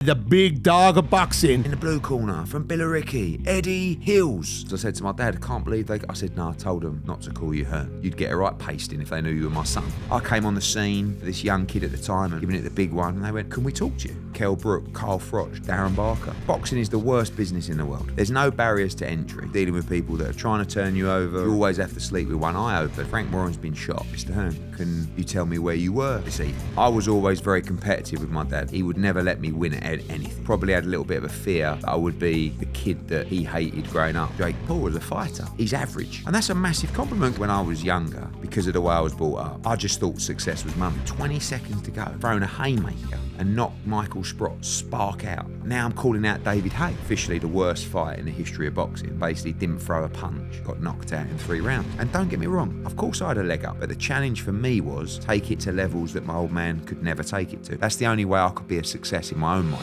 The big dog of boxing. In the blue corner, from Billericay, Eddie Hills. So I said to my dad, I can't believe I said, no, I told them not to call you Hearn. You'd get a right pasting if they knew you were my son. I came on the scene for this young kid at the time and giving it the big one, and they went, can we talk to you? Kel Brook, Carl Froch, Darren Barker. Boxing is the worst business in the world. There's no barriers to entry. Dealing with people that are trying to turn you over, you always have to sleep with one eye open. Frank Warren's been shot. Mr. Hearn, can you tell me where you were this evening? I was always very competitive with my dad. He would never let me win at anything. Probably had a little bit of a fear that I would be the kid that he hated growing up. Jake Paul was a fighter. He's average. And that's a massive compliment. When I was younger, because of the way I was brought up, I just thought success was money. 20 seconds to go, throwing a haymaker and knock Michael Sprott's spark out. Now I'm calling out David Haye, officially the worst fight in the history of boxing. Basically didn't throw a punch, got knocked out in 3 rounds. And don't get me wrong, of course I had a leg up, but the challenge for me was take it to levels that my old man could never take it to. That's the only way I could be a success in my own mind.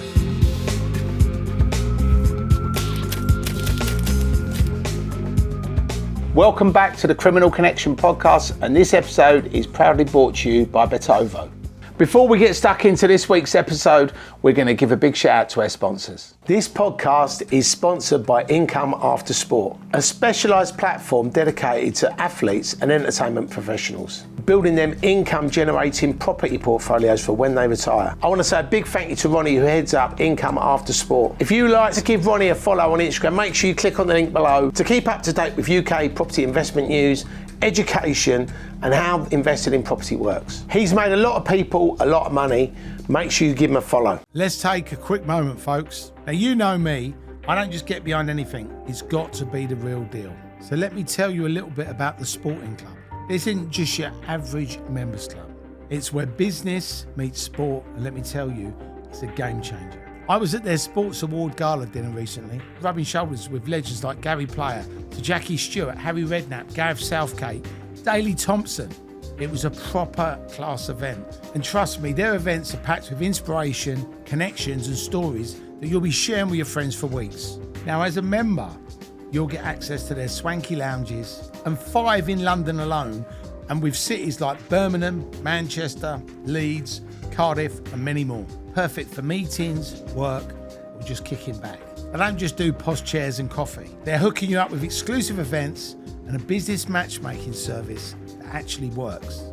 Welcome back to the Criminal Connection podcast, and this episode is proudly brought to you by Betovo. Before we get stuck into this week's episode, we're going to give a big shout out to our sponsors. This podcast is sponsored by Income After Sport, a specialised platform dedicated to athletes and entertainment professionals, building them income-generating property portfolios for when they retire. I want to say a big thank you to Ronnie, who heads up Income After Sport. If you like to give Ronnie a follow on Instagram, make sure you click on the link below to keep up to date with UK property investment news, education, and how investing in property works. He's made a lot of people a lot of money. Make sure you give him a follow. Let's take a quick moment, folks. Now, you know me, I don't just get behind anything. It's got to be the real deal. So let me tell you a little bit about the Sporting Club. This isn't just your average members club. It's where business meets sport, and let me tell you, it's a game changer. I was at their Sports Award Gala dinner recently, rubbing shoulders with legends like Gary Player, to Jackie Stewart, Harry Redknapp, Gareth Southgate, Daley Thompson. It was a proper class event. And trust me, their events are packed with inspiration, connections and stories that you'll be sharing with your friends for weeks. Now, as a member, you'll get access to their swanky lounges, and 5 in London alone, and with cities like Birmingham, Manchester, Leeds, Cardiff and many more. Perfect for meetings, work, or just kicking back. They don't just do posh chairs and coffee. They're hooking you up with exclusive events and a business matchmaking service that actually works.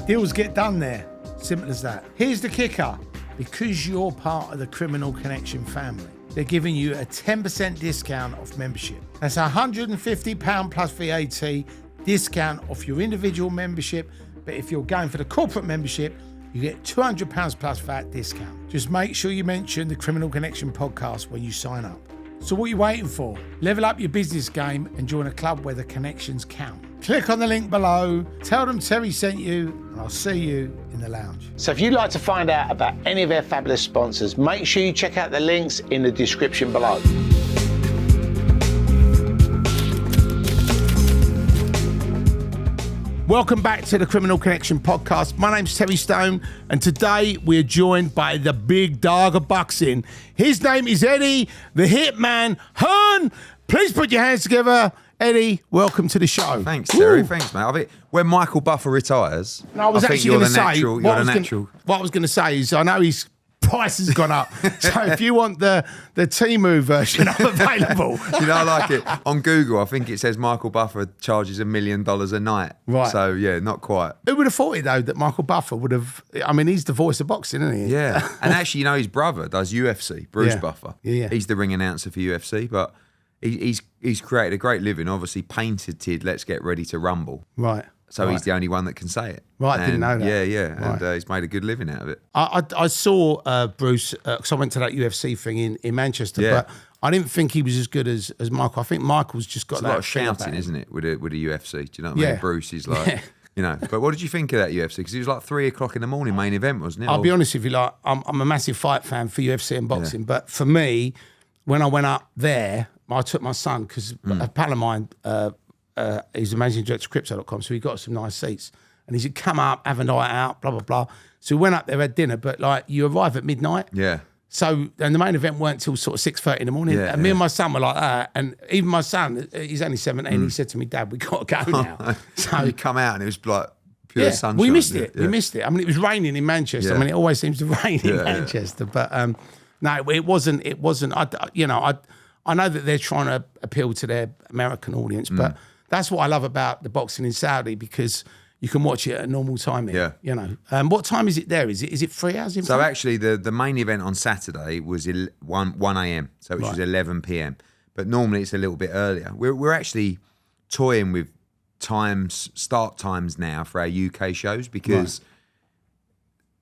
Deals get done there. Simple as that. Here's the kicker. Because you're part of the Criminal Connection family, they're giving you a 10% discount off membership. That's £150 plus VAT discount off your individual membership. But if you're going for the corporate membership, you get £200 plus VAT discount. Just make sure you mention the Criminal Connection podcast when you sign up. So what are you waiting for? Level up your business game and join a club where the connections count. Click on the link below, tell them Terry sent you, and I'll see you in the lounge. So if you'd like to find out about any of our fabulous sponsors, make sure you check out the links in the description below. Welcome back to the Criminal Connection podcast. My name's Terry Stone, and today we're joined by the big dog of boxing. His name is Eddie, the Hitman Hearn. Please put your hands together. Eddie, welcome to the show. Thanks, Terry. Woo. Thanks, mate. I think when Michael Buffer retires, I was actually going to say, you're the natural. What I was going to say is, I know his price has gone up. So if you want the Temu version, I'm available. You know, I like it. On Google, I think it says Michael Buffer charges $1 million a night. Right. So, yeah, not quite. Who would have thought it, though, that Michael Buffer would have... I mean, he's the voice of boxing, isn't he? Yeah. And actually, you know, his brother does UFC, Bruce Buffer. Yeah. He's the ring announcer for UFC, but he's created a great living, obviously patented Let's Get Ready to Rumble. Right. So he's the only one that can say it. Right, I didn't know that. Yeah. Right. And he's made a good living out of it. I saw Bruce, because I went to that UFC thing in Manchester, but I didn't think he was as good as Michael. I think Michael's just got it's that. a lot of shouting, isn't it, with a UFC? Do you know what I mean? Yeah. Bruce is like, you know. But what did you think of that UFC? Because it was like 3 o'clock in the morning main event, wasn't it? I'll be honest with you, like I'm a massive fight fan for UFC and boxing, but for me, when I went up there, I took my son, because a pal of mine, he's the managing director of Crypto.com, so he got some nice seats. And he said, come up, have a night out, blah, blah, blah. So we went up there, had dinner, but like you arrive at midnight. Yeah. So, and the main event weren't till sort of 6:30 in the morning. Yeah, and me and my son were like that. And even my son, he's only 17, he said to me, Dad, we got to go now. So you come out and it was like pure sunshine. We missed it. Yeah. We missed it. I mean, it was raining in Manchester. Yeah. I mean, it always seems to rain in Manchester. But No, it wasn't. I know that they're trying to appeal to their American audience, but that's what I love about the boxing in Saudi, because you can watch it at a normal time here. Yeah. What time is it there? Is it 3 hours in So front? actually, the main event on Saturday was 1 a.m. So which was 11 p.m. But normally it's a little bit earlier. We're actually toying with start times now for our UK shows, because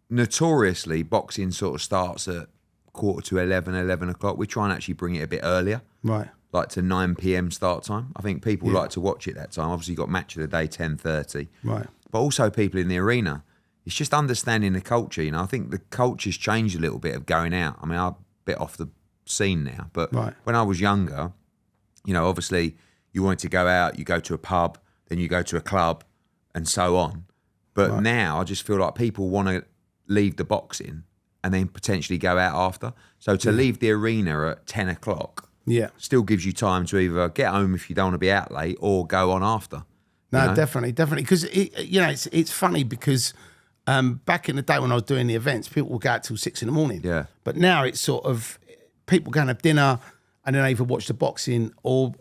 notoriously boxing sort of starts at 11 o'clock. We try and actually bring it a bit earlier, Right. like to 9 p.m. start time. I think people like to watch it that time. Obviously, you've got match of the day 10:30. Right. But also people in the arena. It's just understanding the culture. I think the culture's changed a little bit of going out. I mean, I'm a bit off the scene now, but when I was younger, obviously you wanted to go out, you go to a pub, then you go to a club, and so on. But now I just feel like people want to leave the boxing and then potentially go out after. So to leave the arena at 10 o'clock still gives you time to either get home if you don't want to be out late, or go on after. No, definitely. Because, it's funny because back in the day when I was doing the events, people would go out till 6 a.m. Yeah. But now it's sort of people go and have dinner and then they either watch the boxing or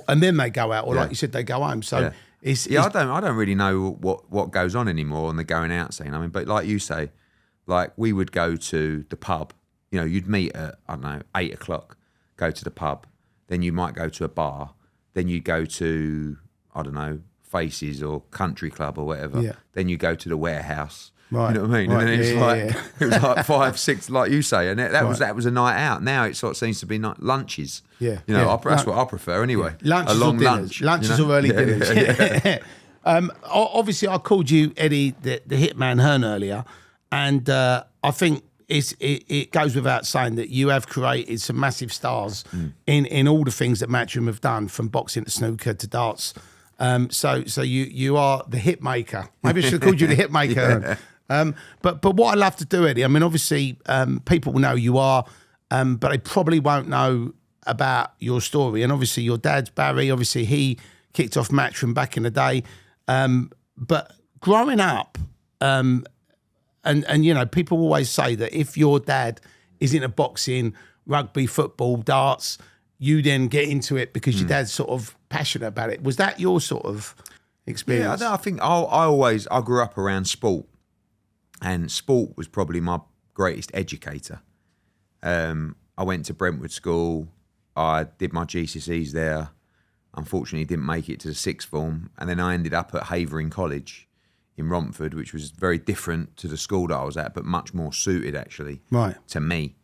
and then they go out, or like you said, they go home. So I don't really know what goes on anymore on the going out scene. I mean, but like you say, like we would go to the pub, you'd meet at, 8 o'clock, go to the pub, then you might go to a bar, then you go to, Faces or Country Club or whatever. Yeah. Then you go to the Warehouse. Right. You know what I mean? Right. And then Yeah. it was like 5, 6, like you say, and that was a night out. Now it sort of seems to be lunches. Yeah. That's what I prefer anyway. Lunches a long or dinners. lunch. Lunches or early dinners. Obviously, I called you Eddie, the hitman Hearn, earlier, and I think it goes without saying that you have created some massive stars in all the things that Matchroom have done, from boxing to snooker to darts. So you are the hit maker. Maybe I should have called you the hit maker. But what I love to do, Eddie, I mean, obviously people will know who you are, but they probably won't know about your story. And obviously your dad's Barry. Obviously he kicked off Matchroom back in the day. But growing up, and people always say that if your dad is into boxing, rugby, football, darts, you then get into it because your dad's sort of passionate about it. Was that your sort of experience? Yeah, I think I grew up around sport, and sport was probably my greatest educator. I went to Brentwood School. I did my GCSEs there. Unfortunately, didn't make it to the sixth form, and then I ended up at Heavyweigh College in Romford, which was very different to the school that I was at, but much more suited actually to me.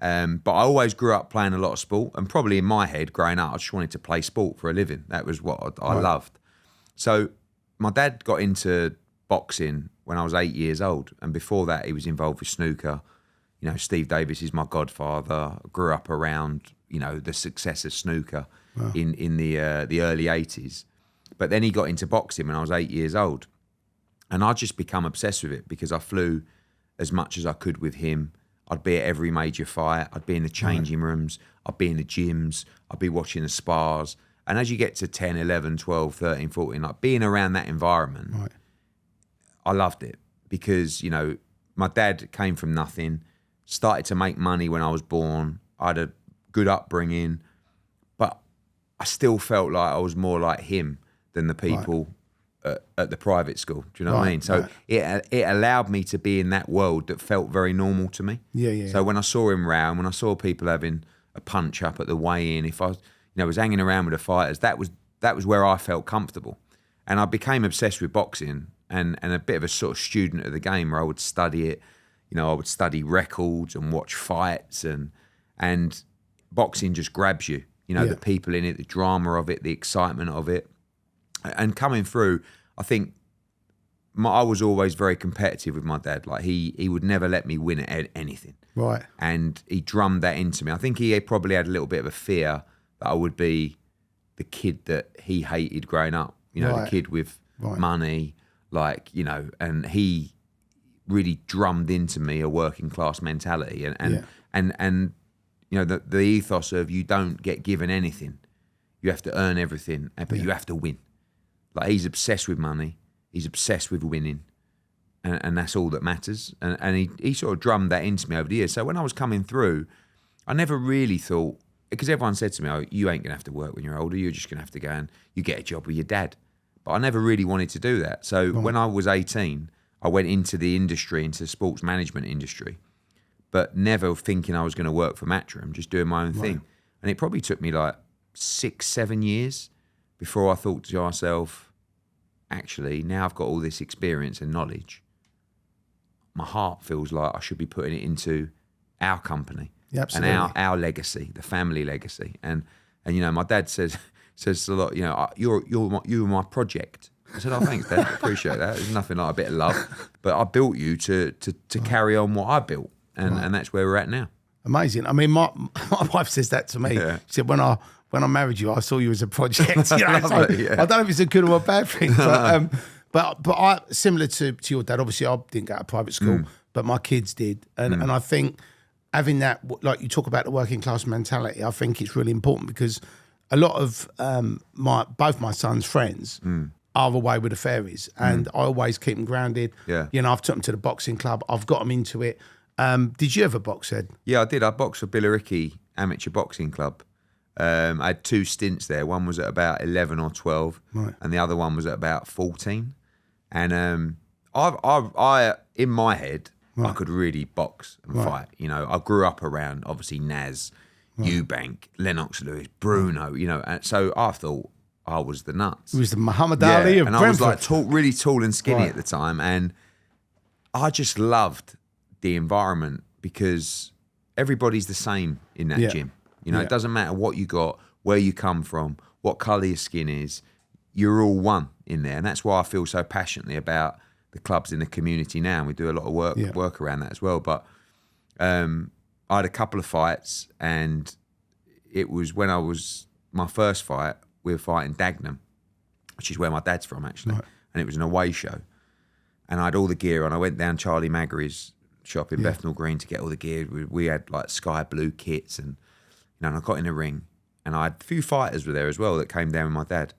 But I always grew up playing a lot of sport, and probably in my head growing up, I just wanted to play sport for a living. That was what I loved. So my dad got into boxing when I was 8 years old, and before that he was involved with snooker. Steve Davis is my godfather. I grew up around, the success of snooker in the early 80s. But then he got into boxing when I was 8 years old, and I just become obsessed with it because I flew as much as I could with him. I'd be at every major fight. I'd be in the changing rooms. I'd be in the gyms. I'd be watching the spars. And as you get to 10, 11, 12, 13, 14, like being around that environment, I loved it because, my dad came from nothing, started to make money when I was born. I had a good upbringing, but I still felt like I was more like him than the people at the private school. Do you know what I mean? So it allowed me to be in that world that felt very normal to me. Yeah. So when I saw him round, when I saw people having a punch up at the weigh-in, if I was hanging around with the fighters, that was where I felt comfortable. And I became obsessed with boxing and a bit of a sort of student of the game, where I would study it. I would study records and watch fights, and boxing just grabs you. The people in it, the drama of it, the excitement of it. And coming through, I think I was always very competitive with my dad. Like he would never let me win at anything. Right. And he drummed that into me. I think he probably had a little bit of a fear that I would be the kid that he hated growing up. The kid with money, and he really drummed into me a working class mentality and the ethos of you don't get given anything. You have to earn everything, but you have to win. Like he's obsessed with money, he's obsessed with winning, and that's all that matters. And he sort of drummed that into me over the years. So when I was coming through, I never really thought, because everyone said to me, oh, you ain't going to have to work when you're older. You're just going to have to go and you get a job with your dad. But I never really wanted to do that. So when I was 18, I went into the industry, into the sports management industry, but never thinking I was going to work for Matchroom, just doing my own thing. And it probably took me like 6-7 years before I thought to myself, actually, now I've got all this experience and knowledge, my heart feels like I should be putting it into our company and our legacy, the family legacy. And you know, my dad says a lot, you know, you're my project. I said, oh, thanks, Dad. I appreciate that. There's nothing like a bit of love, but I built you to carry on what I built, and that's where we're at now. Amazing. I mean, my wife says that to me. Yeah. She said, when I married you, I saw you as a project. You know, so I don't know if it's a good or a bad thing, but I, similar to your dad, obviously I didn't go to private school, but my kids did, and I think having that, like you talk about the working class mentality, I think it's really important because a lot of both my son's friends are away with the fairies, and I always keep them grounded. Yeah, you know, I've took them to the boxing club. I've got them into it. Did you ever box, Ed? Yeah, I did. I boxed for Billericay Amateur Boxing Club. I had 2 stints there. One was at about 11 or 12, and the other one was at about 14. And I in my head, I could really box and fight. You know, I grew up around obviously Naz, Eubank, Lennox Lewis, Bruno. You know, and so I thought I was the nuts. It was the Muhammad Ali of and Brentford. I was like really tall and skinny at the time, and I just loved the environment because everybody's the same in that gym. You know, it doesn't matter what you got, where you come from, what colour your skin is. You're all one in there, and that's why I feel so passionately about the clubs in the community now. And we do a lot of work around that as well. But I had a couple of fights, and it was when I was my first fight. We were fighting Dagenham, which is where my dad's from actually, and it was an away show. And I had all the gear on. I went down Charlie Maggery's shop in Bethnal Green to get all the gear. We had like sky blue kits, and you know, and I got in the ring, and I had a few fighters were there as well that came down with my dad.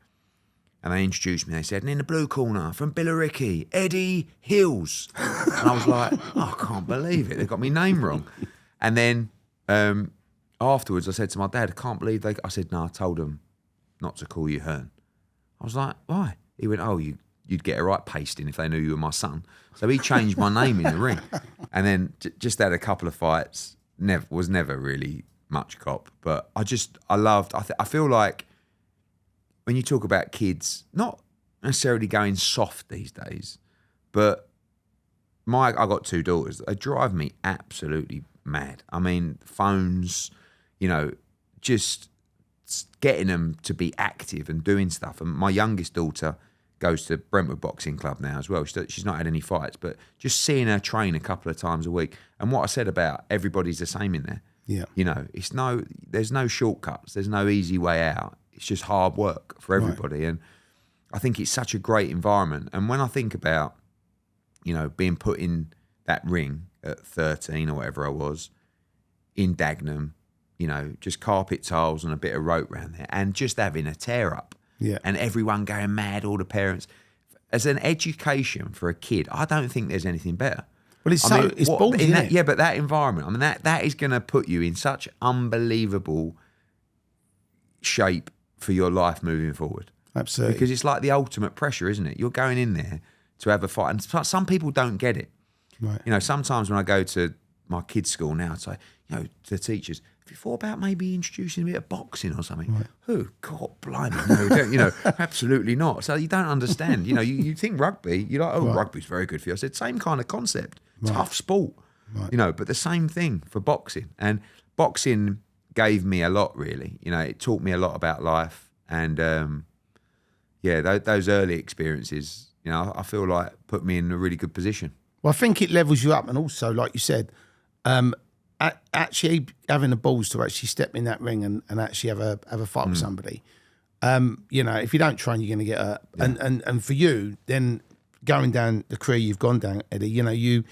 And they introduced me. They said, and in the blue corner from Billericay, Eddie Hills. And I was like, oh, I can't believe it. They got my name wrong. And then afterwards, I said to my dad, I can't believe I said, no, I told them not to call you Hearn. I was like, why? He went, oh, you'd get a right pasting if they knew you were my son. So he changed my name in the ring. And then just had a couple of fights. Was never really much cop. But I feel like when you talk about kids, not necessarily going soft these days, but I got 2 daughters. They drive me absolutely mad. I mean, phones, you know, just getting them to be active and doing stuff. And my youngest daughter goes to Brentwood Boxing Club now as well. She's not had any fights, but just seeing her train a couple of times a week. And what I said about everybody's the same in there. Yeah. You know, there's no shortcuts. There's no easy way out. It's just hard work for everybody. And I think it's such a great environment. And when I think about, you know, being put in that ring at 13 or whatever I was, in Dagenham, you know, just carpet tiles and a bit of rope around there, and just having a tear up, and everyone going mad, all the parents. As an education for a kid, I don't think there's anything better. Well, it's ballsy, isn't it? Yeah, but that environment, I mean, that is going to put you in such unbelievable shape for your life moving forward. Absolutely. Because it's like the ultimate pressure, isn't it? You're going in there to have a fight, and some people don't get it. Right. You know, sometimes when I go to my kids' school now, I'd say, you know, to the teachers, have you thought about maybe introducing a bit of boxing or something? Right. Oh, God, blimey, no, you know, absolutely not. So you don't understand. You know, you think rugby, you're like, rugby's very good for you. I said, same kind of concept, tough sport, you know, but the same thing for boxing. And boxing gave me a lot, really. You know, it taught me a lot about life. And, those early experiences, you know, I feel like put me in a really good position. Well, I think it levels you up, and also, like you said, actually having the balls to actually step in that ring and actually have a fight with somebody. You know, if you don't train, you're going to get hurt. Yeah. And for you, then going down the career you've gone down, Eddie, you know, you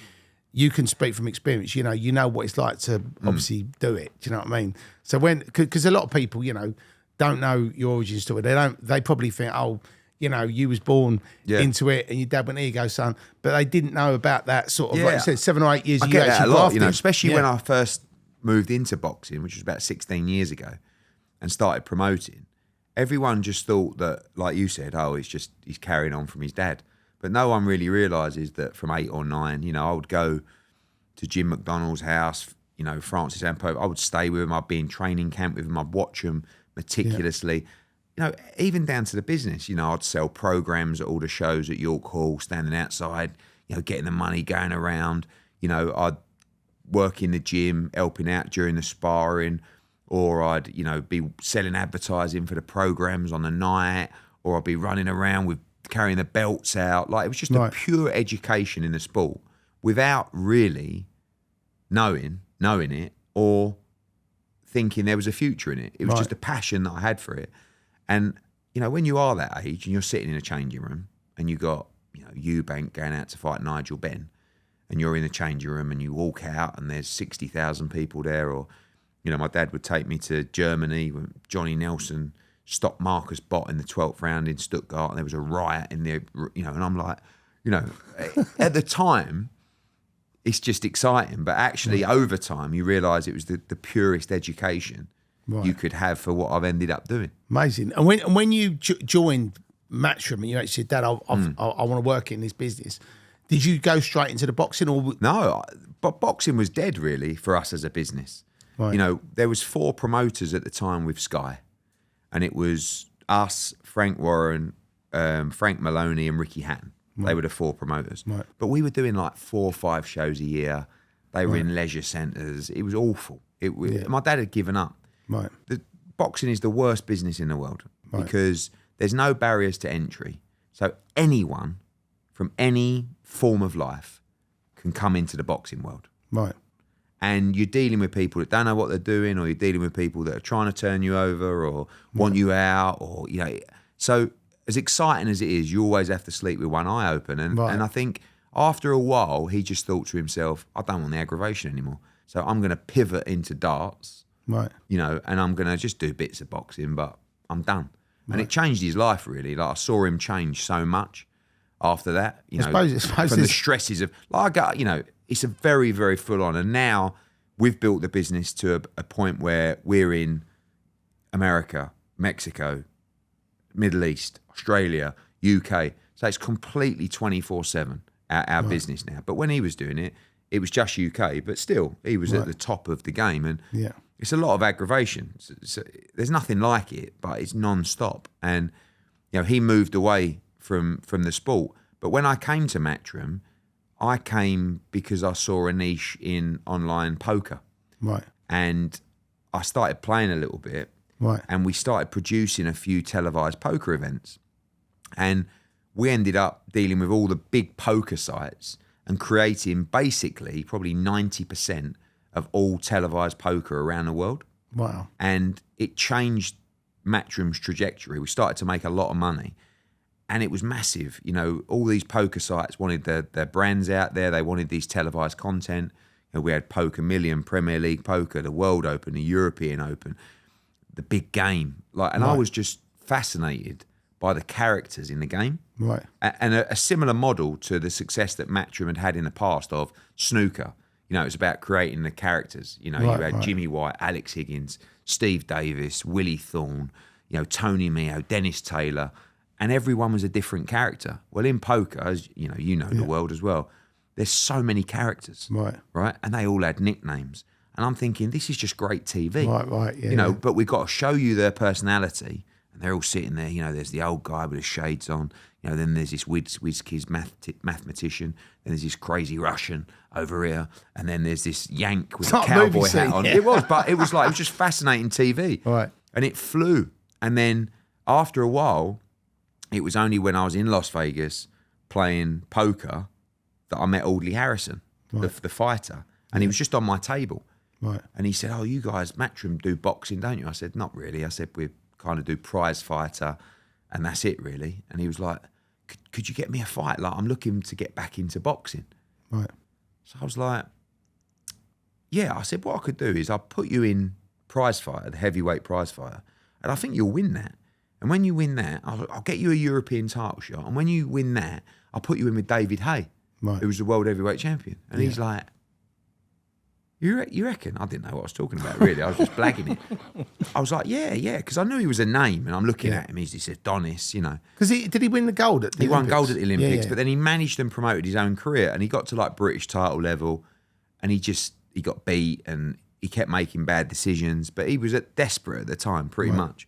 can speak from experience. You know what it's like to obviously do it. Do you know what I mean? So because a lot of people, you know, don't know your origin story. They probably think, oh, you know, you was born into it and your dad went, here you go, son. But they didn't know about that sort of, like you said, 7 or 8 years. I you get that a actually lot, grafted. you know, especially when I first moved into boxing, which was about 16 years ago, and started promoting. Everyone just thought that, like you said, he's carrying on from his dad. But no one really realises that from 8 or 9, you know, I would go to Jim McDonald's house, you know, Francis and Pope. I would stay with him. I'd be in training camp with him. I'd watch them meticulously. You know, even down to the business. You know, I'd sell programs at all the shows at York Hall, standing outside, you know, getting the money going around. You know, I'd work in the gym, helping out during the sparring, or I'd, you know, be selling advertising for the programs on the night, or I'd be running around with carrying the belts out. Like, it was just a pure education in the sport without really knowing it or thinking there was a future in it. It was just a passion that I had for it. And, you know, when you are that age and you're sitting in a changing room and you got, you know, Eubank going out to fight Nigel Benn, and you're in the changing room and you walk out and there's 60,000 people there, or, you know, my dad would take me to Germany when Johnny Nelson stopped Marcus Bott in the 12th round in Stuttgart, and there was a riot in there, you know, and I'm like, you know, at the time, it's just exciting. But actually, over time, you realise it was the purest education you could have for what I've ended up doing. Amazing. And when you joined Matchroom, and you actually said, Dad, I want to work in this business, did you go straight into the boxing? Or No, but boxing was dead, really, for us as a business. Right. You know, there was 4 promoters at the time with Sky. And it was us, Frank Warren, Frank Maloney and Ricky Hatton. They were the 4 promoters. Right. But we were doing like 4 or 5 shows a year. They were in leisure centres. It was awful. My dad had given up. Right. The boxing is the worst business in the world because there's no barriers to entry. So anyone from any form of life can come into the boxing world. Right. And you're dealing with people that don't know what they're doing, or you're dealing with people that are trying to turn you over or want you out, or, you know. So as exciting as it is, you always have to sleep with one eye open. And I think after a while, he just thought to himself, I don't want the aggravation anymore. So I'm going to pivot into darts, you know, and I'm going to just do bits of boxing, but I'm done. And it changed his life, really. Like, I saw him change so much after that, you know, from the stresses of, like, you know, it's a very, very full on. And now we've built the business to a point where we're in America, Mexico, Middle East, Australia, UK. So it's completely 24/7 our business now. But when he was doing it, it was just UK, but still he was at the top of the game. And it's a lot of aggravation. So there's nothing like it, but it's non-stop. And, you know, he moved away from the sport. But when I came to Matchroom, I came because I saw a niche in online poker. Right. And I started playing a little bit. Right. And we started producing a few televised poker events. And we ended up dealing with all the big poker sites and creating basically probably 90% of all televised poker around the world. Wow. And it changed Matchroom's trajectory. We started to make a lot of money. And it was massive. You know, all these poker sites wanted their brands out there. They wanted these televised content. You know, we had Poker Million, Premier League Poker, the World Open, the European Open, the big game. Like, and I was just fascinated by the characters in the game. Right. And a similar model to the success that Matchroom had in the past of snooker. You know, it's about creating the characters. You know, you had Jimmy White, Alex Higgins, Steve Davis, Willie Thorne, you know, Tony Meo, Dennis Taylor. And everyone was a different character. Well, in poker, as you know the world as well, there's so many characters, right? And they all had nicknames. And I'm thinking, this is just great TV, right, you know. But we've got to show you their personality, and they're all sitting there. You know, there's the old guy with the shades on. You know, then there's this whiz-kiz mathematician. Then there's this crazy Russian over here, and then there's this Yank with a cowboy hat on. It was, but it was just fascinating TV, right? And it flew. And then after a while, it was only when I was in Las Vegas playing poker that I met Audley Harrison, the fighter. And he was just on my table. Right. And he said, oh, you guys, Matchroom do boxing, don't you? I said, not really. I said, we kind of do prize fighter and that's it, really. And he was like, could you get me a fight? Like, I'm looking to get back into boxing. Right. So I was like, yeah. I said, what I could do is I'll put you in prize fighter, the heavyweight prize fighter, and I think you'll win that. And when you win that, I'll get you a European title shot. And when you win that, I'll put you in with David Hay, who was the world heavyweight champion. And he's like, you reckon? I didn't know what I was talking about, really. I was just blagging it. I was like, yeah, because I knew he was a name. And I'm looking at him. He said, Adonis, you know. Because did he win the gold at the Olympics? He won gold at the Olympics, but then he managed and promoted his own career. And he got to like British title level. And he got beat and he kept making bad decisions. But he was desperate at the time, pretty much.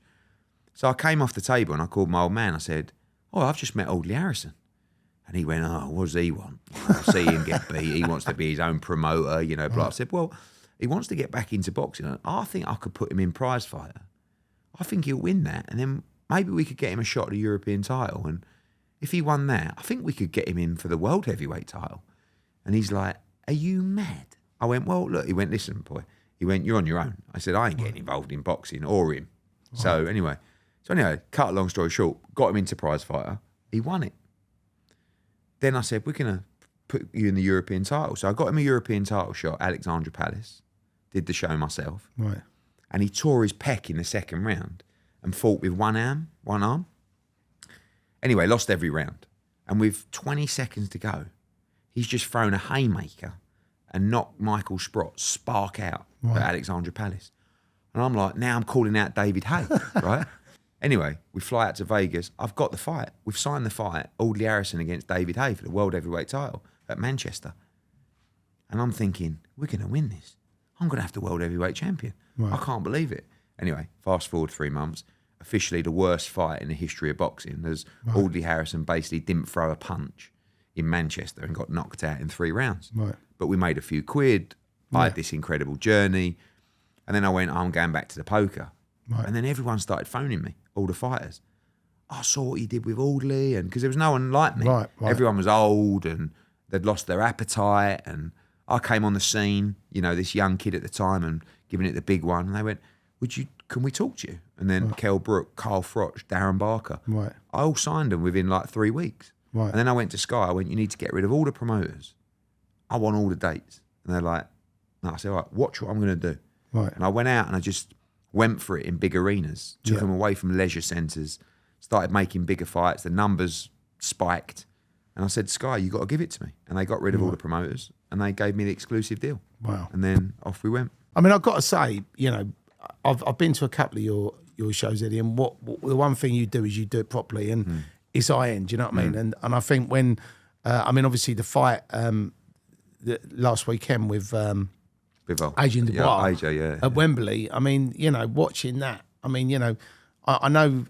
So I came off the table and I called my old man. I said, I've just met Audley Harrison. And he went, what does he want? I see him get beat. He wants to be his own promoter, you know. But I said, well, he wants to get back into boxing. And I think I could put him in prize fighter. I think he'll win that. And then maybe we could get him a shot at the European title. And if he won that, I think we could get him in for the world heavyweight title. And he's like, are you mad? I went, well, look. He went, listen, boy. He went, you're on your own. I said, I ain't getting involved in boxing or him. So anyway, cut a long story short, got him into prize fighter. He won it. Then I said, we're going to put you in the European title. So I got him a European title shot, Alexandra Palace, did the show myself. Right. And he tore his pec in the second round and fought with one arm. Anyway, lost every round. And with 20 seconds to go, he's just thrown a haymaker and knocked Michael Sprott's spark out at Alexandra Palace. And I'm like, now I'm calling out David Hay, right? Anyway, we fly out to Vegas. I've got the fight. We've signed the fight, Audley Harrison against David Hay for the world heavyweight title at Manchester. And I'm thinking, we're going to win this. I'm going to have the world heavyweight champion. Right. I can't believe it. Anyway, fast forward 3 months, officially the worst fight in the history of boxing. As Audley Harrison basically didn't throw a punch in Manchester and got knocked out in 3 rounds. Right. But we made a few quid. I had this incredible journey. And then I went, I'm going back to the poker. Right. And then everyone started phoning me, all the fighters. I saw what he did with Audley, and because there was no one like me. Right. Everyone was old and they'd lost their appetite. And I came on the scene, you know, this young kid at the time and giving it the big one. And they went, can we talk to you? And then Kell Brook, Carl Froch, Darren Barker. Right. I all signed them within like 3 weeks. Right. And then I went to Sky. I went, you need to get rid of all the promoters. I want all the dates. And they're like, no. I said, all right, watch what I'm going to do. Right. And I went out and I just went for it in big arenas, took them away from leisure centres, started making bigger fights. The numbers spiked. And I said, Sky, you got to give it to me. And they got rid of all the promoters and they gave me the exclusive deal. Wow. And then off we went. I mean, I've got to say, you know, I've been to a couple of your shows, Eddie, and what the one thing you do is you do it properly and it's high-end, you know what I mean? And I think when, obviously the fight last weekend with Adrian Dubois at Wembley. I mean, you know, watching that. I mean, you know, I know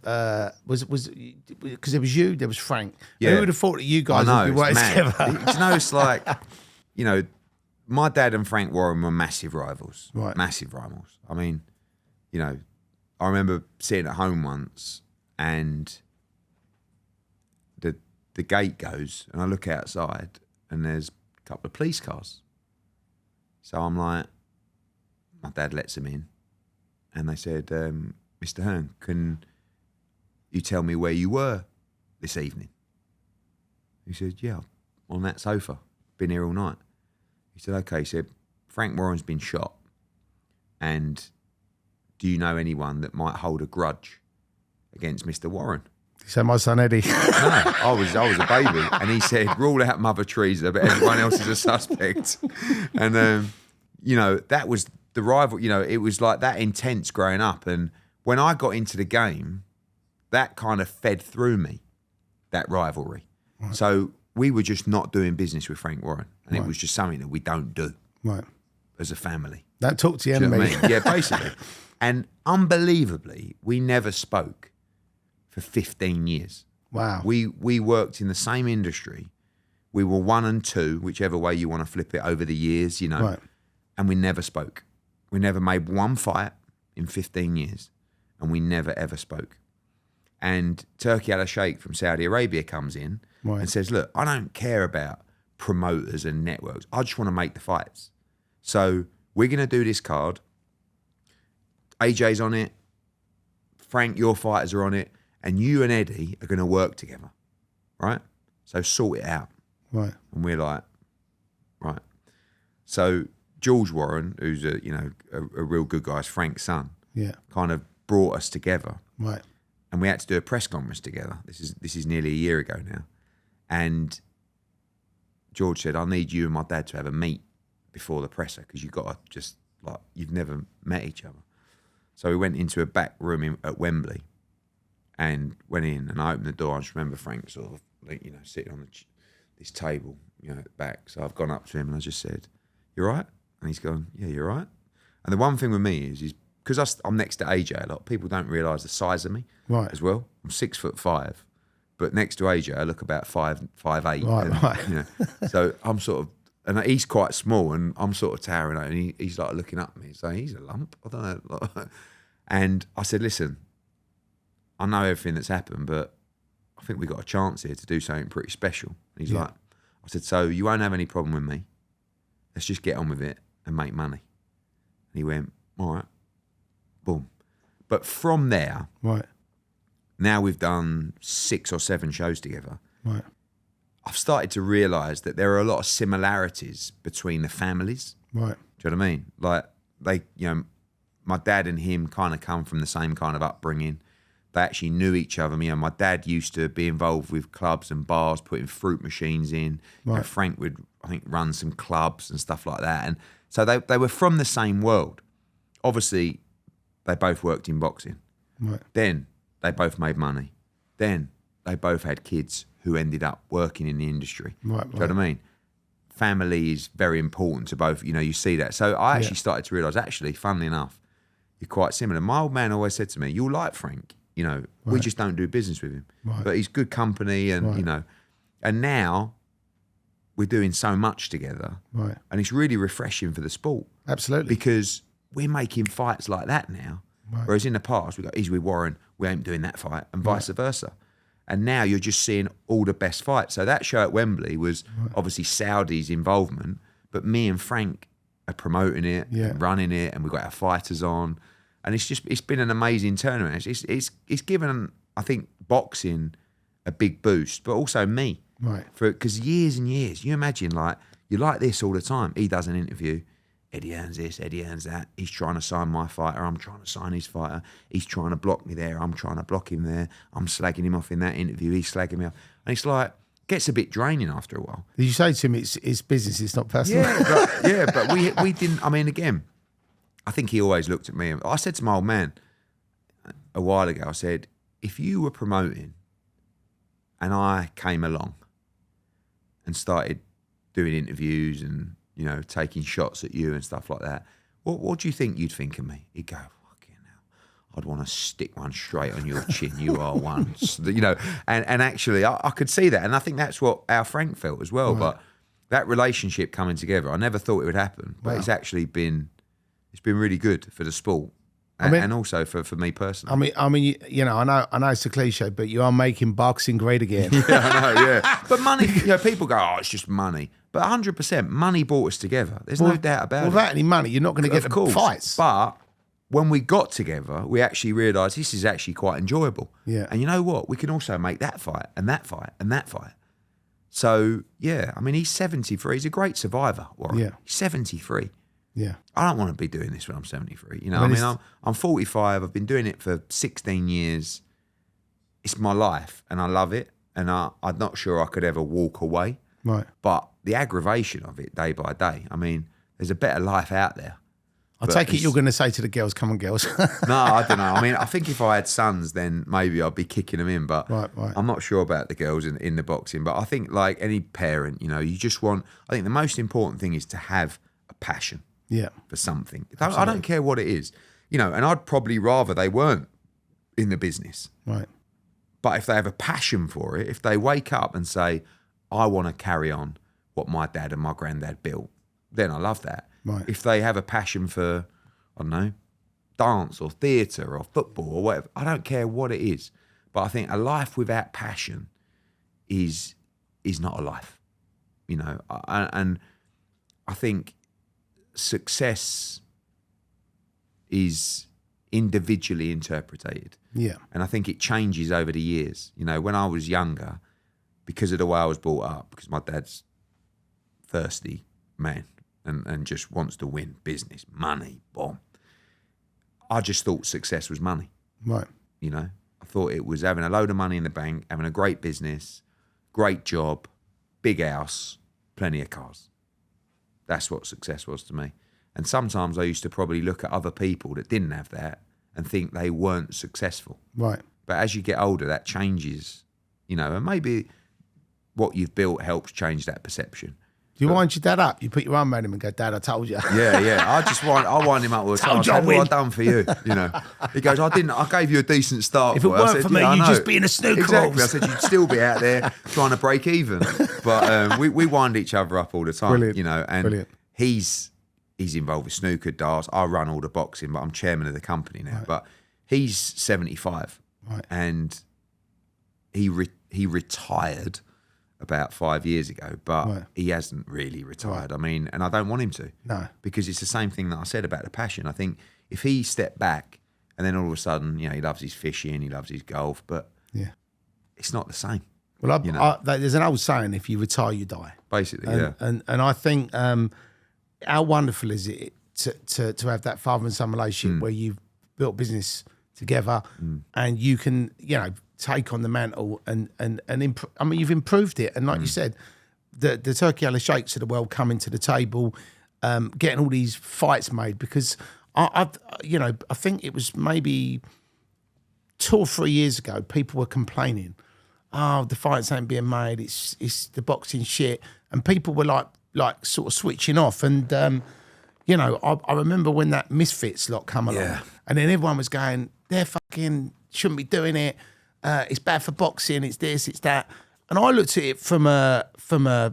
was because there was you, there was Frank. Yeah. Who would have thought that you guys would be working together? You know, it's like, you know, my dad and Frank Warren were massive rivals. Right. Massive rivals. I mean, you know, I remember sitting at home once and the gate goes and I look outside and there's a couple of police cars. So I'm like, my dad lets him in. And they said, Mr. Hearn, can you tell me where you were this evening? He said, yeah, on that sofa. Been here all night. He said, okay. He said, Frank Warren's been shot. And do you know anyone that might hold a grudge against Mr. Warren? He said, my son Eddie. No, I was a baby. And he said, rule out Mother Teresa, but everyone else is a suspect. And, you know, that was the rival. You know, it was like that intense growing up. And when I got into the game, that kind of fed through me, that rivalry. Right. So we were just not doing business with Frank Warren. And it was just something that we don't do as a family. That talks to the enemy. You know what I mean? Yeah, basically. And unbelievably, we never spoke for 15 years. Wow. We worked in the same industry. We were 1 and 2, whichever way you want to flip it over the years, you know. Right. And we never spoke. We never made one fight in 15 years. And we never, ever spoke. And Turki Alalshikh from Saudi Arabia comes in and says, look, I don't care about promoters and networks. I just want to make the fights. So we're going to do this card. AJ's on it. Frank, your fighters are on it. And you and Eddie are going to work together, right? So sort it out. Right. And we're like, right. So George Warren, who's a real good guy, is Frank's son, kind of brought us together. Right. and we had to do a press conference together. This is nearly a year ago now. And George said, I need you and my dad to have a meet before the presser because you've got to just, like, you've never met each other. So we went into a back room at Wembley and went in, and I opened the door. I just remember Frank sort of, like, you know, sitting on this table, you know, at the back. So I've gone up to him and I just said, "You all right?" And he's gone, "Yeah, you're right." And the one thing with me is because I'm next to AJ a lot, people don't realise the size of me as well. I'm 6'5", but next to AJ, I look about 5'8". Right. You know, so I'm sort of, and he's quite small, and I'm sort of towering out, and he's like looking up at me, saying, "He's a lump." I don't know. And I said, "Listen, I know everything that's happened, but I think we got a chance here to do something pretty special." And he's like, I said, "So you won't have any problem with me. Let's just get on with it and make money." And he went, "All right." Boom. But from there, now we've done 6 or 7 shows together. Right. I've started to realise that there are a lot of similarities between the families. Right. Do you know what I mean? Like, they, you know, my dad and him kind of come from the same kind of upbringing. They actually knew each other. You know, my dad used to be involved with clubs and bars, putting fruit machines in. Right. You know, Frank would, I think, run some clubs and stuff like that. And so they were from the same world. Obviously, they both worked in boxing. Right. Then they both made money. Then they both had kids who ended up working in the industry. Right. Do you know what I mean? Family is very important to both. You know, you see that. So I actually started to realise, actually, funnily enough, you're quite similar. My old man always said to me, "You'll like Frank. You know, we just don't do business with him. Right. But he's good company," and, you know, and now we're doing so much together. Right. And it's really refreshing for the sport. Absolutely. Because we're making fights like that now. Right. Whereas in the past, we go, he's with Warren, we ain't doing that fight, and vice versa. And now you're just seeing all the best fights. So that show at Wembley was obviously Saudi's involvement, but me and Frank are promoting it, and running it, and we've got our fighters on. And it's been an amazing tournament. It's given, I think, boxing a big boost, but also me. Right. Because years and years, you imagine, like, you're like this all the time. He does an interview, Eddie earns this, Eddie earns that. He's trying to sign my fighter, I'm trying to sign his fighter. He's trying to block me there, I'm trying to block him there. I'm slagging him off in that interview, he's slagging me off. And it's like, gets a bit draining after a while. Did you say to him it's business, it's not personal? But we didn't, I mean, again, I think he always looked at me. I said to my old man a while ago, I said, if you were promoting and I came along and started doing interviews and, you know, taking shots at you and stuff like that, what do you think you'd think of me? He'd go, "Fucking hell, I'd want to stick one straight on your chin. You are one." You know, and actually I could see that. And I think that's what our Frank felt as well. Right. But that relationship coming together, I never thought it would happen. But it's actually been, it's been really good for the sport. And also for me personally. I mean, you know, I know it's a cliche, but you are making boxing great again. Yeah, I know, yeah. But money, you know, people go, "Oh, it's just money." But 100%, money brought us together. There's no doubt about it. Without any money, you're not going to get the fights. But when we got together, we actually realised this is actually quite enjoyable. Yeah. And you know what? We can also make that fight and that fight and that fight. So, yeah, I mean, he's 73. He's a great survivor, Warren. Yeah. He's 73. Yeah. I don't want to be doing this when I'm 73. You know, I mean, I'm 45. I've been doing it for 16 years. It's my life and I love it. And I'm not sure I could ever walk away. Right. But the aggravation of it day by day, I mean, there's a better life out there. I take it you're going to say to the girls, "Come on, girls." No, I don't know. I mean, I think if I had sons, then maybe I'd be kicking them in. But right. I'm not sure about the girls in the boxing. But I think, like any parent, you know, you just want, I think the most important thing is to have a passion. Yeah. For something. I don't care what it is. You know, and I'd probably rather they weren't in the business. Right. But if they have a passion for it, if they wake up and say, "I want to carry on what my dad and my granddad built," then I love that. Right. If they have a passion for, I don't know, dance or theatre or football or whatever, I don't care what it is. But I think a life without passion is not a life. You know, and I think success is individually interpreted. Yeah. And I think it changes over the years. You know, when I was younger, because of the way I was brought up, because my dad's thirsty man and just wants to win business, money, bomb. I just thought success was money. Right. You know, I thought it was having a load of money in the bank, having a great business, great job, big house, plenty of cars. That's what success was to me. And sometimes I used to probably look at other people that didn't have that and think they weren't successful. Right. But as you get older, that changes, and maybe what you've built helps change that perception. Do you wind your dad up? You put your arm around him and go, Dad, I told you. Yeah. I wind him up all the time. I said, what have I done for you? He goes, I gave you a decent start. If it weren't for me, you'd just be in a snooker. Exactly. I said, you'd still be out there trying to break even. But we wind each other up all the time. Brilliant. And Brilliant. he's involved with snooker, darts. I run all the boxing, but I'm chairman of the company now. Right. But he's 75. Right. And he retired about 5 years ago, but he hasn't really retired. I mean, and I don't want him to. No. Because it's the same thing that I said about the passion. I think if he stepped back and then all of a sudden, he loves his fishing, he loves his golf, but it's not the same. Well, there's an old saying, if you retire, you die. Basically, and I think how wonderful is it to have that father and son relationship where you've built business together and you can, take on the mantle and you've improved it. And like you said, the Turki Alalshikh of the world coming to the table, getting all these fights made, because I think it was maybe 2 or 3 years ago, people were complaining, the fights ain't being made, it's the boxing shit. And people were like sort of switching off. And, I remember when that Misfits lot come along and then everyone was going, they're fucking shouldn't be doing it. It's bad for boxing. It's this, it's that. And I looked at it from a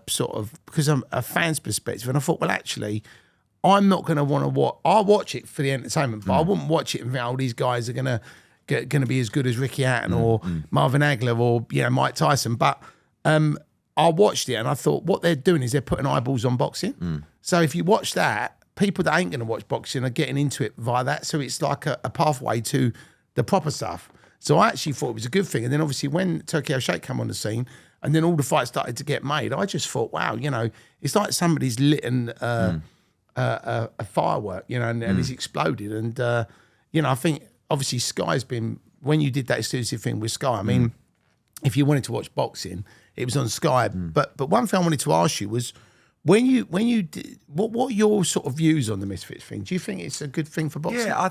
sort of, because I'm a fan's perspective, and I thought, well, actually, I'm not going to want to watch. I'll watch it for the entertainment, but I wouldn't watch it and think, oh, these guys are going to be as good as Ricky Hatton or Marvin Hagler or Mike Tyson. But I watched it and I thought, what they're doing is they're putting eyeballs on boxing. So if you watch that, people that ain't going to watch boxing are getting into it via that. So it's like a pathway to the proper stuff. So I actually thought it was a good thing. And then obviously when Turki Alalshikh came on the scene and then all the fights started to get made, I just thought, wow, it's like somebody's lit a firework, and it's exploded. And, I think obviously Sky's been, when you did that exclusive thing with Sky, I mean, if you wanted to watch boxing, it was on Sky. But one thing I wanted to ask you was, when you did, what are your sort of views on the Misfits thing? Do you think it's a good thing for boxing? Yeah, I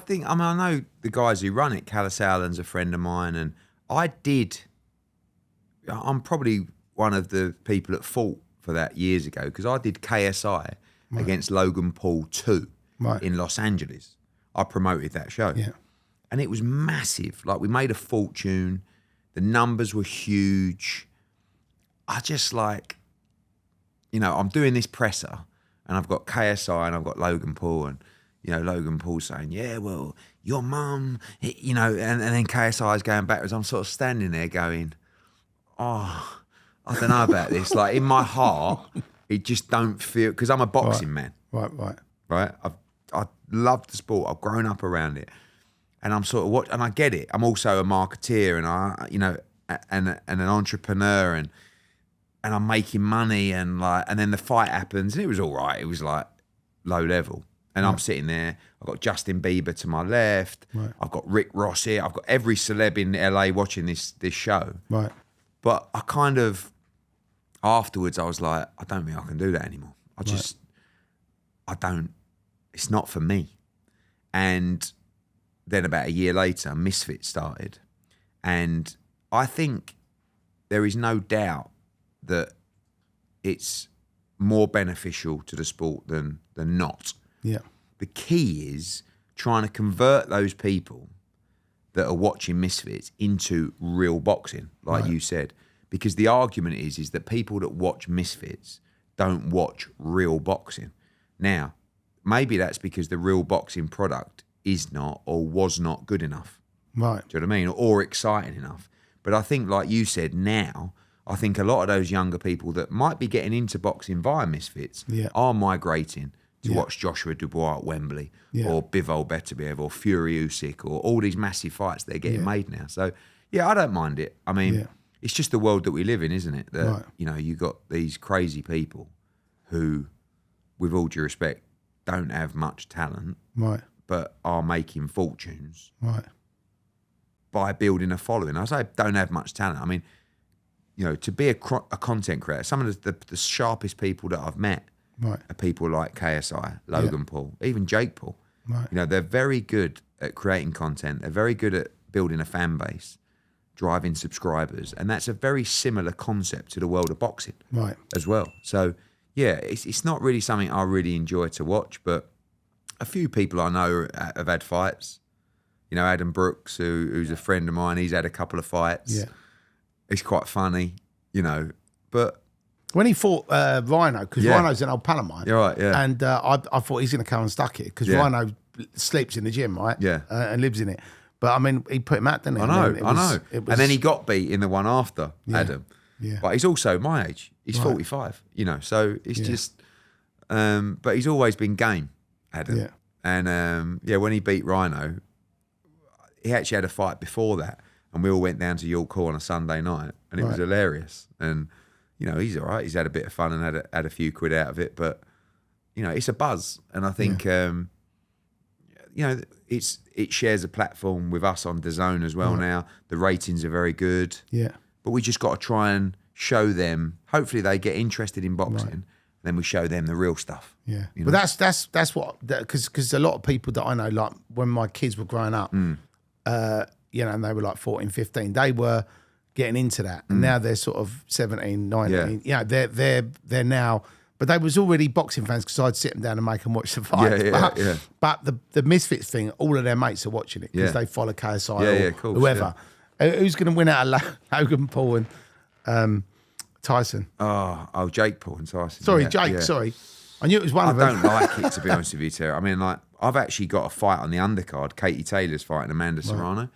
know the guys who run it. Callis Allen's a friend of mine, and I'm probably one of the people at fault for that years ago, because I did KSI against Logan Paul 2 in Los Angeles. I promoted that show. Yeah. And it was massive. Like, we made a fortune. The numbers were huge. I just I'm doing this presser and I've got KSI and I've got Logan Paul, and, Logan Paul saying, yeah, well, your mum, and then KSI is going backwards. I'm sort of standing there going, oh, I don't know about this. Like, in my heart, it just don't feel, because I'm a boxing man. Right. I love the sport. I've grown up around it. And I'm sort of and I get it. I'm also a marketeer and an entrepreneur, and I'm making money, and then the fight happens, and it was all right. It was like low level. And I'm sitting there. I've got Justin Bieber to my left. Right. I've got Rick Ross here. I've got every celeb in LA watching this show. Right. But I kind of, afterwards, I was like, I don't think I can do that anymore. It's not for me. And then about a year later, Misfit started. And I think there is no doubt that it's more beneficial to the sport than not. Yeah. The key is trying to convert those people that are watching Misfits into real boxing, like you said. Because the argument is that people that watch Misfits don't watch real boxing. Now, maybe that's because the real boxing product is not or was not good enough. Right. Do you know what I mean? Or exciting enough. But I think, like you said, now, I think a lot of those younger people that might be getting into boxing via Misfits are migrating to watch Joshua Dubois at Wembley or Bivol Betovo or Fury Usyk or all these massive fights that are getting made now. So, I don't mind it. I mean, it's just the world that we live in, isn't it? That, you got these crazy people who, with all due respect, don't have much talent, but are making fortunes. Right. by building a following. I say don't have much talent. I mean, you know, to be a content creator, some of the sharpest people that I've met are people like KSI, Logan Paul, even Jake Paul. Right. You know, they're very good at creating content. They're very good at building a fan base, driving subscribers, and that's a very similar concept to the world of boxing, as well. So yeah, it's not really something I really enjoy to watch, but a few people I know have had fights. You know, Adam Brooks, who's a friend of mine, he's had a couple of fights. Yeah. It's quite funny, you know, but when he fought Rhino, because Rhino's an old pal of mine. You're right, yeah. And I thought he's going to come unstuck it because Rhino sleeps in the gym, right? Yeah. And lives in it. But I mean, he put him out, didn't he? I know. And then he got beat in the one after, Adam. Yeah. But he's also my age. He's 45, you know, so it's just, but he's always been game, Adam. Yeah. And when he beat Rhino, he actually had a fight before that. And we all went down to York Hall on a Sunday night, and it was hilarious. And, you know, he's all right. He's had a bit of fun and had a few quid out of it. But, you know, it's a buzz. And I think, you know, it shares a platform with us on DAZN as well now. The ratings are very good. Yeah. But we just got to try and show them. Hopefully they get interested in boxing. And then we show them the real stuff. Yeah. You know? But that's what, because a lot of people that I know, like when my kids were growing up, you know, and they were like 14, 15, they were getting into that. And now they're sort of 17, 19. Yeah. You know, they're now, but they was already boxing fans because I'd sit them down and make them watch the fight. But the Misfits thing, all of their mates are watching it because they follow KSI or whoever. Who's going to win out of Logan Paul and Tyson? Oh, Jake Paul and Tyson. Sorry, Jake, sorry. I knew it was one of them. I don't like it, to be honest with you, Terry. I mean, like, I've actually got a fight on the undercard. Katie Taylor's fighting Amanda Serrano.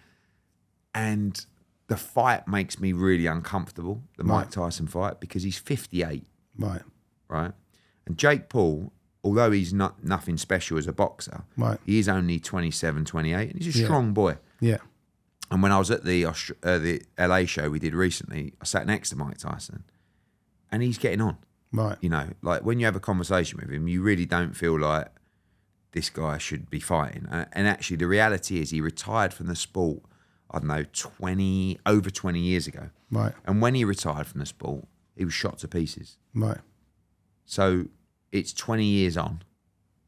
And the fight makes me really uncomfortable, the Mike Tyson fight, because he's 58. Right. Right? And Jake Paul, although he's not nothing special as a boxer, he is only 27, 28, and he's a strong boy. Yeah. And when I was at the LA show we did recently, I sat next to Mike Tyson, and he's getting on. Right. You know, like when you have a conversation with him, you really don't feel like this guy should be fighting. And actually, the reality is he retired from the sport, I don't know, over 20 years ago. Right. And when he retired from the sport, he was shot to pieces. Right. So it's 20 years on.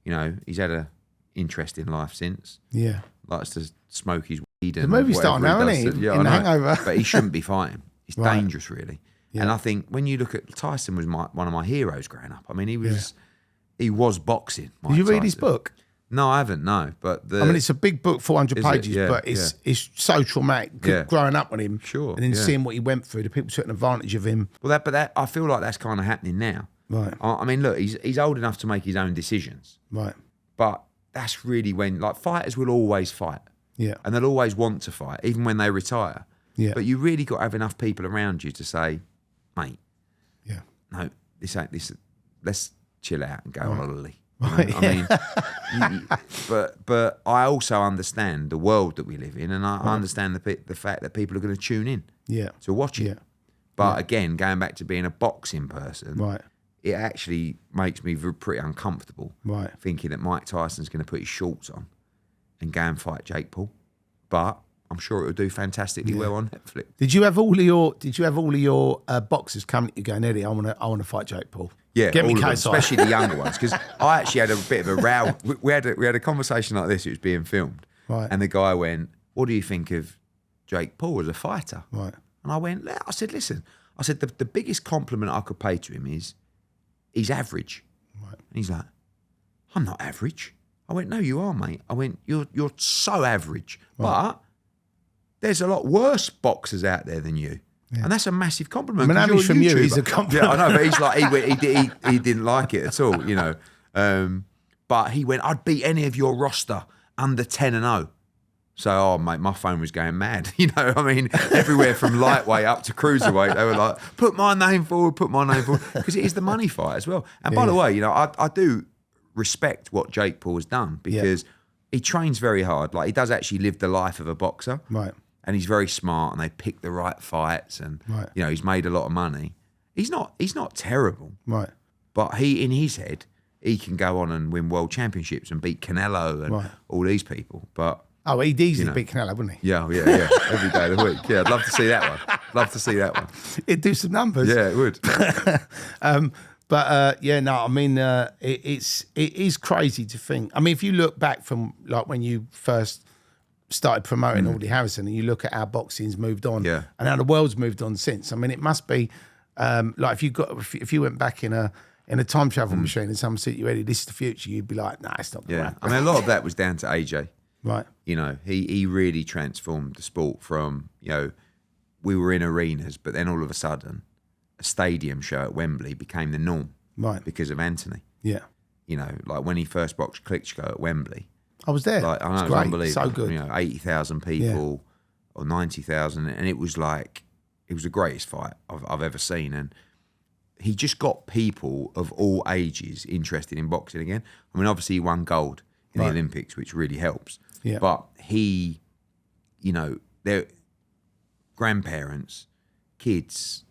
You know, he's had a interesting life since. Yeah. Likes to smoke his weed. The movie's starting now, isn't he? In The Hangover. But he shouldn't be fighting. It's dangerous, really. Yeah. And I think when you look at Tyson was one of my heroes growing up. I mean, he was boxing. Did you read his book? No, I haven't. No, but I mean, it's a big book, 400 pages, but it's so traumatic growing up with him. Sure, and then seeing what he went through, the people took advantage of him. Well, that I feel like that's kind of happening now. Right. I mean, look, he's old enough to make his own decisions. Right. But that's really when, like, fighters will always fight. Yeah. And they'll always want to fight, even when they retire. Yeah. But you really got to have enough people around you to say, mate, no, this ain't this. Let's chill out and go on holiday. Right. I mean, but I also understand the world that we live in, and I understand the fact that people are going to tune in to watch it. Yeah. But again, going back to being a boxing person, it actually makes me pretty uncomfortable. Right. Thinking that Mike Tyson's going to put his shorts on and go and fight Jake Paul, but I'm sure it will do fantastically well on Netflix. Did you have all of your boxers coming to you going, Eddie, I want to fight Jake Paul? Yeah, get me all of them, especially the younger ones, because I actually had a bit of a row. We had a conversation like this. It was being filmed, and the guy went, "What do you think of Jake Paul as a fighter?" Right, and I said, "Listen, the biggest compliment I could pay to him is he's average." Right, and he's like, "I'm not average." I went, "No, you are, mate." I went, "You're so average, but there's a lot worse boxers out there than you." Yeah. And that's a massive compliment. I mean, average from you is a compliment. Yeah, I know, but he's like, he didn't like it at all, you know. But he went, "I'd beat any of your roster under 10-0. So, mate, my phone was going mad. You know, I mean, everywhere from lightweight up to cruiserweight, they were like, put my name forward, because it is the money fight as well. And by the way, you know, I do respect what Jake Paul has done, because he trains very hard. Like, he does actually live the life of a boxer. Right. And he's very smart, and they pick the right fights, and you know, he's made a lot of money. He's not terrible, right? But in his head, he can go on and win world championships and beat Canelo and all these people. But Oh, he'd easily You know. beat Canelo, wouldn't he? Yeah, every day of the week. Yeah, I'd love to see that one. He'd do some numbers. Yeah, it would. It is crazy to think. I mean, if you look back from like when you first started promoting Aldi Harrison, and you look at how boxing's moved on, Yeah. and how the world's moved on since. I mean, it must be like if you went back in a time travel machine and someone said to you, Eddie, this is the future, you'd be like, nah, it's not gonna Yeah, happen. I mean, a lot of that was down to AJ. Right. You know, he really transformed the sport from, you know, we were in arenas, but then all of a sudden, a stadium show at Wembley became the norm. Right. Because of Anthony. Yeah. You know, like when he first boxed Klitschko at Wembley. I was there. Like, I know, It's it was great. unbelievable. So good. You know, 80,000 people or 90,000. And it was like, it was the greatest fight I've ever seen. And he just got people of all ages interested in boxing again. I mean, obviously he won gold in the Olympics, which really helps. Yeah. But he, you know, their grandparents, kids,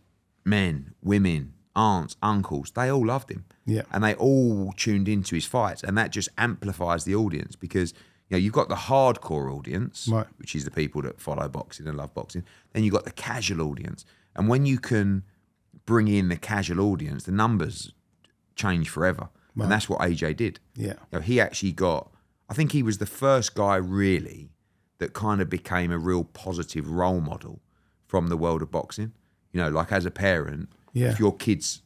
men, women, aunts, uncles, they all loved him. Yeah. And they all tuned into his fights. And that just amplifies the audience because, you know, you've got the hardcore audience, Right. which is the people that follow boxing and love boxing. Then you've got the casual audience. And when you can bring in the casual audience, the numbers change forever. Right. And that's what AJ did. Yeah. You know, he actually got, I think he was the first guy really that kind of became a real positive role model from the world of boxing. You know, like as a parent, Yeah. if your kids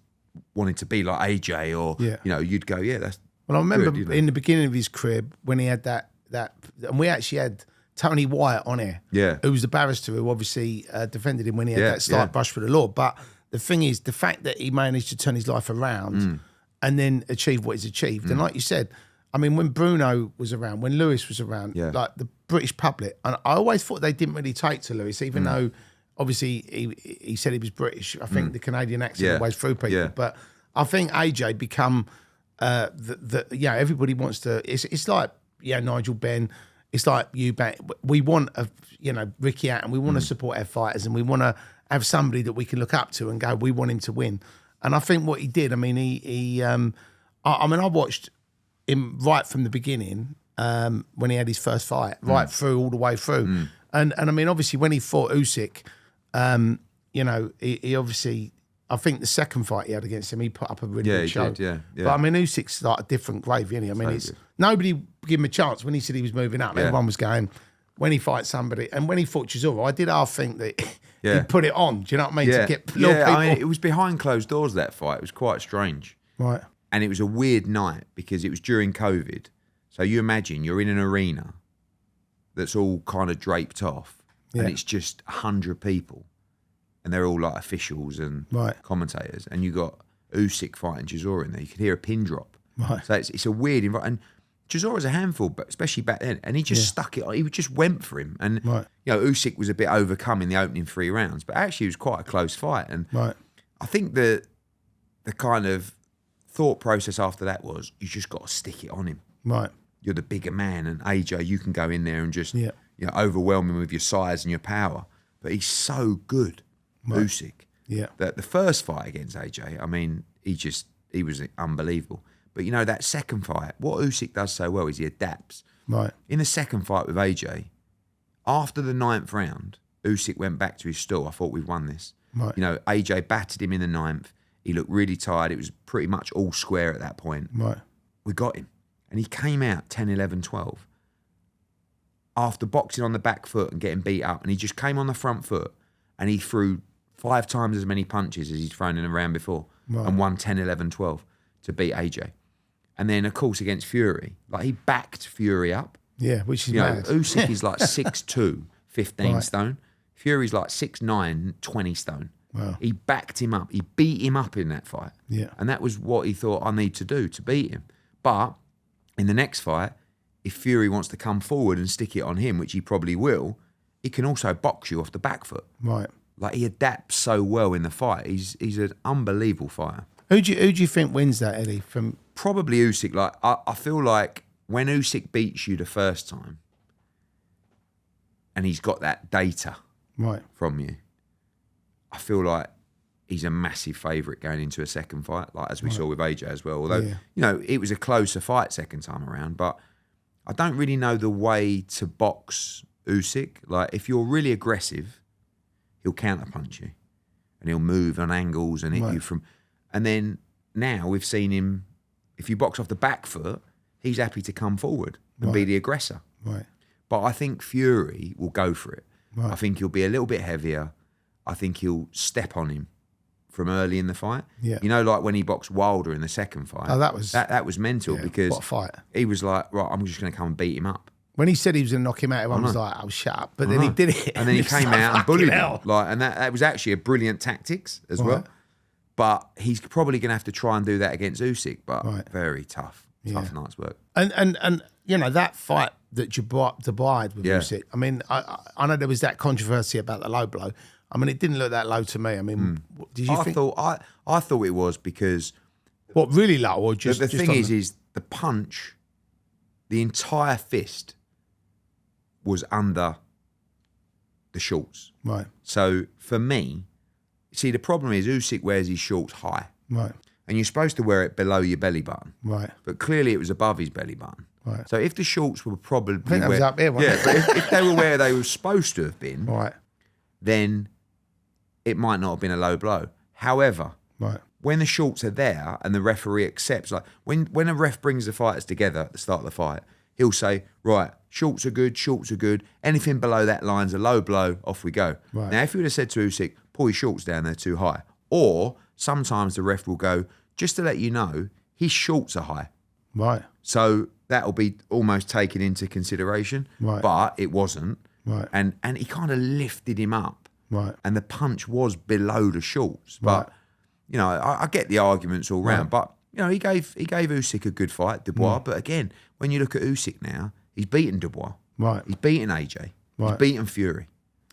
wanted to be like AJ or, Yeah. you know, you'd go, yeah, that's Well, I remember good, you know. in the beginning of his career when he had that, and we actually had Tony Wyatt on here, Yeah. who was the barrister who obviously defended him when he had Yeah, that slight yeah. brush for the law. But the thing is, the fact that he managed to turn his life around and then achieve what he's achieved, and like you said, I mean, when Bruno was around, when Lewis was around, Yeah. like the British public, and I always thought they didn't really take to Lewis, even though obviously he said he was British. I think the Canadian accent Yeah. always threw people, Yeah. but I think AJ become everybody wants to. It's like Nigel Benn. It's like you, Ben. We want Ricky Hatton. We want to support our fighters, and we want to have somebody that we can look up to and go, we want him to win. And I think what he did. I mean, I watched him right from the beginning when he had his first fight, right through all the way through. And I mean, obviously, when he fought Usyk, he obviously. I think the second fight he had against him, he put up a really good show. Did, yeah. But I mean, Usyk's like a different gravy, isn't he? I mean, So good. nobody gave him a chance when he said he was moving up. Yeah. Everyone was going, when he fights somebody, and when he fought Chisora, I did half think that Yeah. he'd put it on. Do you know what I mean? Yeah, To get little yeah. people. I mean, it was behind closed doors, that fight. It was quite strange. Right. And it was a weird night because it was during COVID. So you imagine you're in an arena that's all kind of draped off Yeah. and it's just 100 people. And they're all like officials and Right. commentators. And you got Usyk fighting Chisora in there. You could hear a pin drop. Right. So it's a weird environment. And Chisora's a handful, but especially back then. And he just stuck it on. He just went for him. And, Right. you know, Usyk was a bit overcome in the opening 3 rounds. But actually, it was quite a close fight. And Right. I think the kind of thought process after that was you just got to stick it on him. Right. You're the bigger man, and AJ, you can go in there and just Yeah. overwhelm him with your size and your power. But he's so good, Usyk. Yeah. That the first fight against AJ, I mean, he was unbelievable. But that second fight, what Usyk does so well is he adapts. Right. In the second fight with AJ, after the 9th round, Usyk went back to his stool. I thought we've won this. Right. AJ battered him in the 9th. He looked really tired. It was pretty much all square at that point. Right. We got him. And he came out 10, 11, 12 after boxing on the back foot and getting beat up. And he just came on the front foot and he threw 5 times as many punches as he'd thrown in a round before and won 10, 11, 12 to beat AJ. And then, of course, against Fury, like he backed Fury up. Yeah, which is You know, mad. Usyk is like 6'2", 15 Right. stone. Fury's like 6'9", 20 stone. Wow. He backed him up. He beat him up in that fight. Yeah. And that was what he thought I need to do to beat him. But in the next fight, if Fury wants to come forward and stick it on him, which he probably will, he can also box you off the back foot. Right. Like he adapts so well in the fight. He's an unbelievable fighter. Who do you think wins that, Eddie? From Probably Usyk. Like I feel like when Usyk beats you the first time and he's got that data right. from you, I feel like he's a massive favourite going into a second fight, like as we saw with AJ as well. Although, Yeah. it was a closer fight second time around, but I don't really know the way to box Usyk. Like, if you're really aggressive, he'll counterpunch you. And he'll move on angles and hit you from... And then now we've seen him, if you box off the back foot, he's happy to come forward and be the aggressor. Right. But I think Fury will go for it. Right. I think he'll be a little bit heavier. I think he'll step on him from early in the fight. Yeah. You know, like when he boxed Wilder in the second fight. Oh, that was mental because what a fight. He was like, right, I'm just going to come and beat him up. When he said he was going to knock him out, everyone was like, "Oh, shut up!" But then he did it, and then he came out and bullied him. Hell. Like, and that was actually a brilliant tactics as well. But he's probably going to have to try and do that against Usyk. But very tough night's work. And you know that fight that Dubai with Usyk. I mean, I know there was that controversy about the low blow. I mean, it didn't look that low to me. I mean, did you think? I thought it was because what really low or just the just thing is the punch, the entire fist was under the shorts. Right. So for me, see, the problem is Usyk wears his shorts high. Right. And you're supposed to wear it below your belly button. Right. But clearly it was above his belly button. Right. So if the shorts were probably I think that was up here, wasn't yeah, but if they were where they were supposed to have been, right, then it might not have been a low blow. However, right, when the shorts are there and the referee accepts, like when a ref brings the fighters together at the start of the fight, he'll say, right, shorts are good. Anything below that line's a low blow, off we go. Right. Now, if you would have said to Usyk, pull your shorts down, they're too high. Or sometimes the ref will go, just to let you know, his shorts are high. right, So that'll be almost taken into consideration. Right. But it wasn't. Right. And he kind of lifted him up. right. And the punch was below the shorts. But, Right. you know, I get the arguments all round. But, you know, he gave Usyk a good fight, Dubois. But again, when you look at Usyk now, he's beaten Dubois. Right. He's beaten AJ. Right. He's beaten Fury.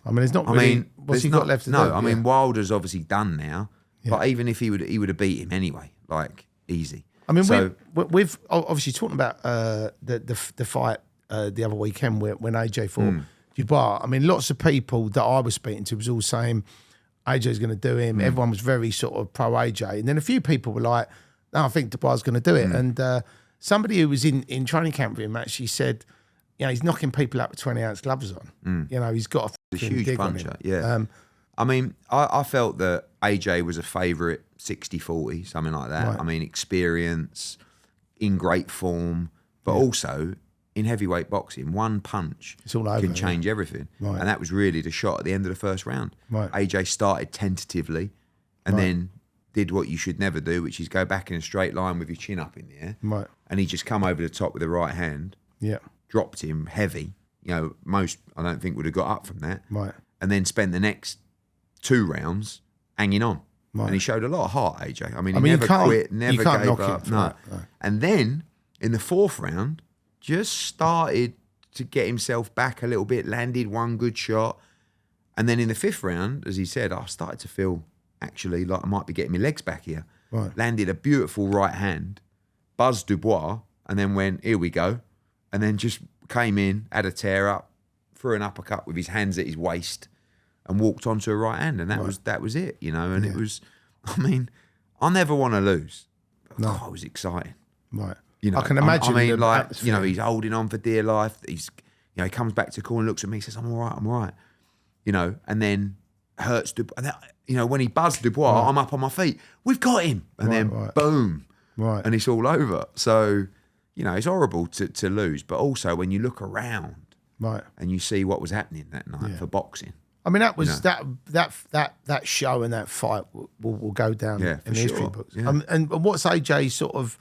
I mean, there's not really. What's he got left to do? No, I mean, Wilder's obviously done now. But even if he would have beat him anyway, like, easy. I mean, so, we've obviously talking about the fight the other weekend when AJ fought Dubois. I mean, lots of people that I was speaking to was all saying AJ's going to do him. Everyone was very sort of pro AJ, and then a few people were like, "No, I think Dubois going to do it." And somebody who was in training camp with him actually said, "You know, he's knocking people out with 20-ounce gloves on. You know, he's got a huge dig puncher." on him. Yeah. I mean, I felt that AJ was a favourite 60-40, something like that. Right. I mean, experience, in great form, but also in heavyweight boxing, one punch It's all over, can change everything. Right. And that was really the shot at the end of the first round. Right. AJ started tentatively and then did what you should never do, which is go back in a straight line with your chin up in the air. Right. And he just come over the top with the right hand, Yeah. dropped him heavy. You know, most, I don't think, would have got up from that. Right. And then spent the next 2 rounds hanging on. Right. And he showed a lot of heart, AJ. I mean, he you never can't- quit, you never can't gave knock him up. for No. that, no. And then in the 4th round, just started to get himself back a little bit, landed one good shot. And then in the 5th round, as he said, I started to feel actually like I might be getting my legs back here. Right. Landed a beautiful right hand, buzzed Dubois, and then went, here we go. And then just came in, had a tear up, threw an uppercut with his hands at his waist, and walked onto a right hand, and that was it, you know. And it was, I mean, I never want to lose. No. Oh, it was exciting. Right. You know, I can imagine. I mean, the like, atmosphere. you know, he's holding on for dear life. He's, you know, he comes back to the corner, looks at me, says, I'm all right. You know, and then hurts Dubois. And then, you know, when he buzzed Dubois, I'm up on my feet. We've got him. And then boom. Right. And it's all over. So, you know, it's horrible to lose. But also when you look around Right. and you see what was happening that night for boxing. I mean, that was that show and that fight will go down in the history books. Yeah. And what's AJ sort of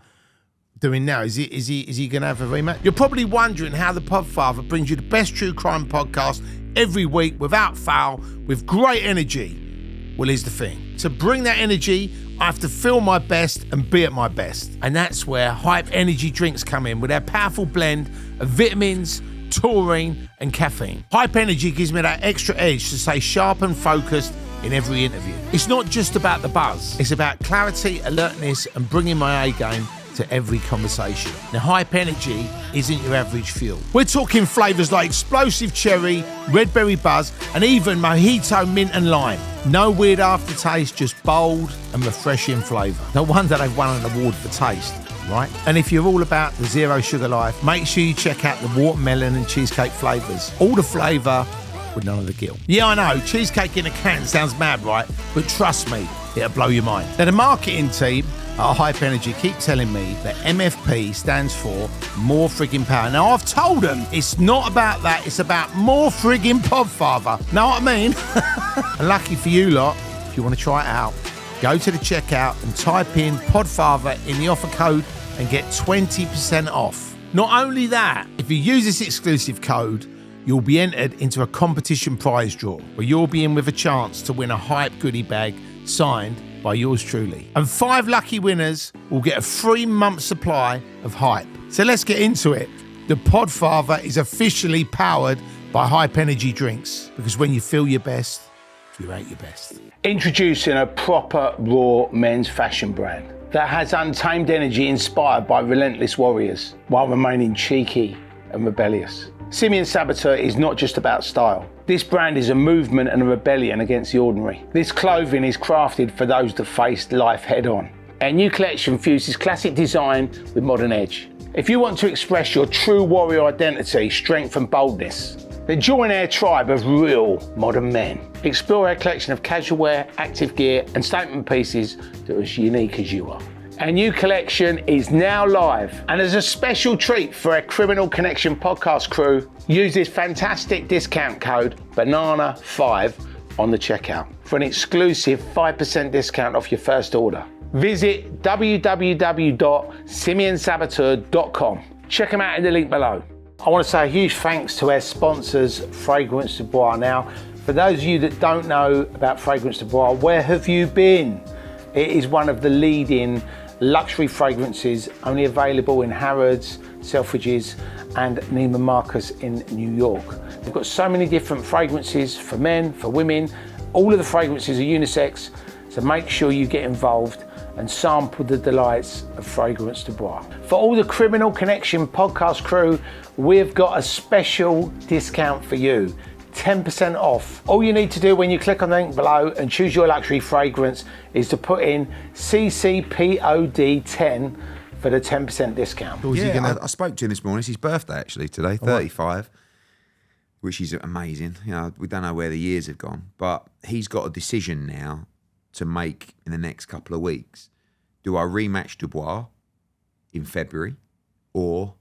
doing now? Is he going to have a rematch? You're probably wondering how the Podfather brings you the best true crime podcast every week without fail with great energy. Well, here's the thing: to bring that energy, I have to feel my best and be at my best, and that's where Hype Energy drinks come in with their powerful blend of vitamins, taurine and caffeine. Hype Energy gives me that extra edge to stay sharp and focused in every interview. It's not just about the buzz, it's about clarity, alertness and bringing my A game to every conversation. Now, Hype Energy isn't your average fuel. We're talking flavours like explosive cherry, red berry buzz and even mojito mint and lime. No weird aftertaste, just bold and refreshing flavour. No wonder they've won an award for taste. right? And if you're all about the zero sugar life, make sure you check out the watermelon and cheesecake flavours. All the flavour with none of the guilt. Yeah, I know, cheesecake in a can sounds mad, right? But trust me, it'll blow your mind. Now, the marketing team at Hype Energy keep telling me that MFP stands for more frigging power. Now, I've told them it's not about that, it's about more frigging Podfather. Know what I mean? And lucky for you lot, if you want to try it out, go to the checkout and type in Podfather in the offer code and get 20% off. Not only that, if you use this exclusive code, you'll be entered into a competition prize draw where you'll be in with a chance to win a Hype goodie bag signed by yours truly. And 5 lucky winners will get a 3-month supply of Hype. So let's get into it. The Podfather is officially powered by Hype Energy drinks, because when you feel your best, you're at your best. Introducing a proper raw men's fashion brand that has untamed energy inspired by relentless warriors while remaining cheeky and rebellious. Simeon Saboteur is not just about style. This brand is a movement and a rebellion against the ordinary. This clothing is crafted for those that face life head on. Our new collection fuses classic design with modern edge. If you want to express your true warrior identity, strength and boldness, then join our tribe of real modern men. Explore our collection of casual wear, active gear and statement pieces that are as unique as you are. Our new collection is now live, and as a special treat for our Criminal Connection podcast crew, use this fantastic discount code BANANA5 on the checkout for an exclusive 5% discount off your first order. Visit www.simeonsaboteur.com. Check them out in the link below. I want to say a huge thanks to our sponsors, Fragrance du Bois. Now, for those of you that don't know about Fragrance du Bois, where have you been? It is one of the leading luxury fragrances, only available in Harrods, Selfridges and Neiman Marcus in New York. They've got so many different fragrances for men, for women. All of the fragrances are unisex, so make sure you get involved and sample the delights of Fragrance du Bois. For all the Criminal Connection podcast crew, we've got a special discount for you. 10% off. All you need to do when you click on the link below and choose your luxury fragrance is to put in CCPOD10 for the 10% discount. I spoke to him this morning. It's his birthday actually today, 35, which is amazing. You know, we don't know where the years have gone, but he's got a decision now to make in the next couple of weeks. Do I rematch Dubois in February, or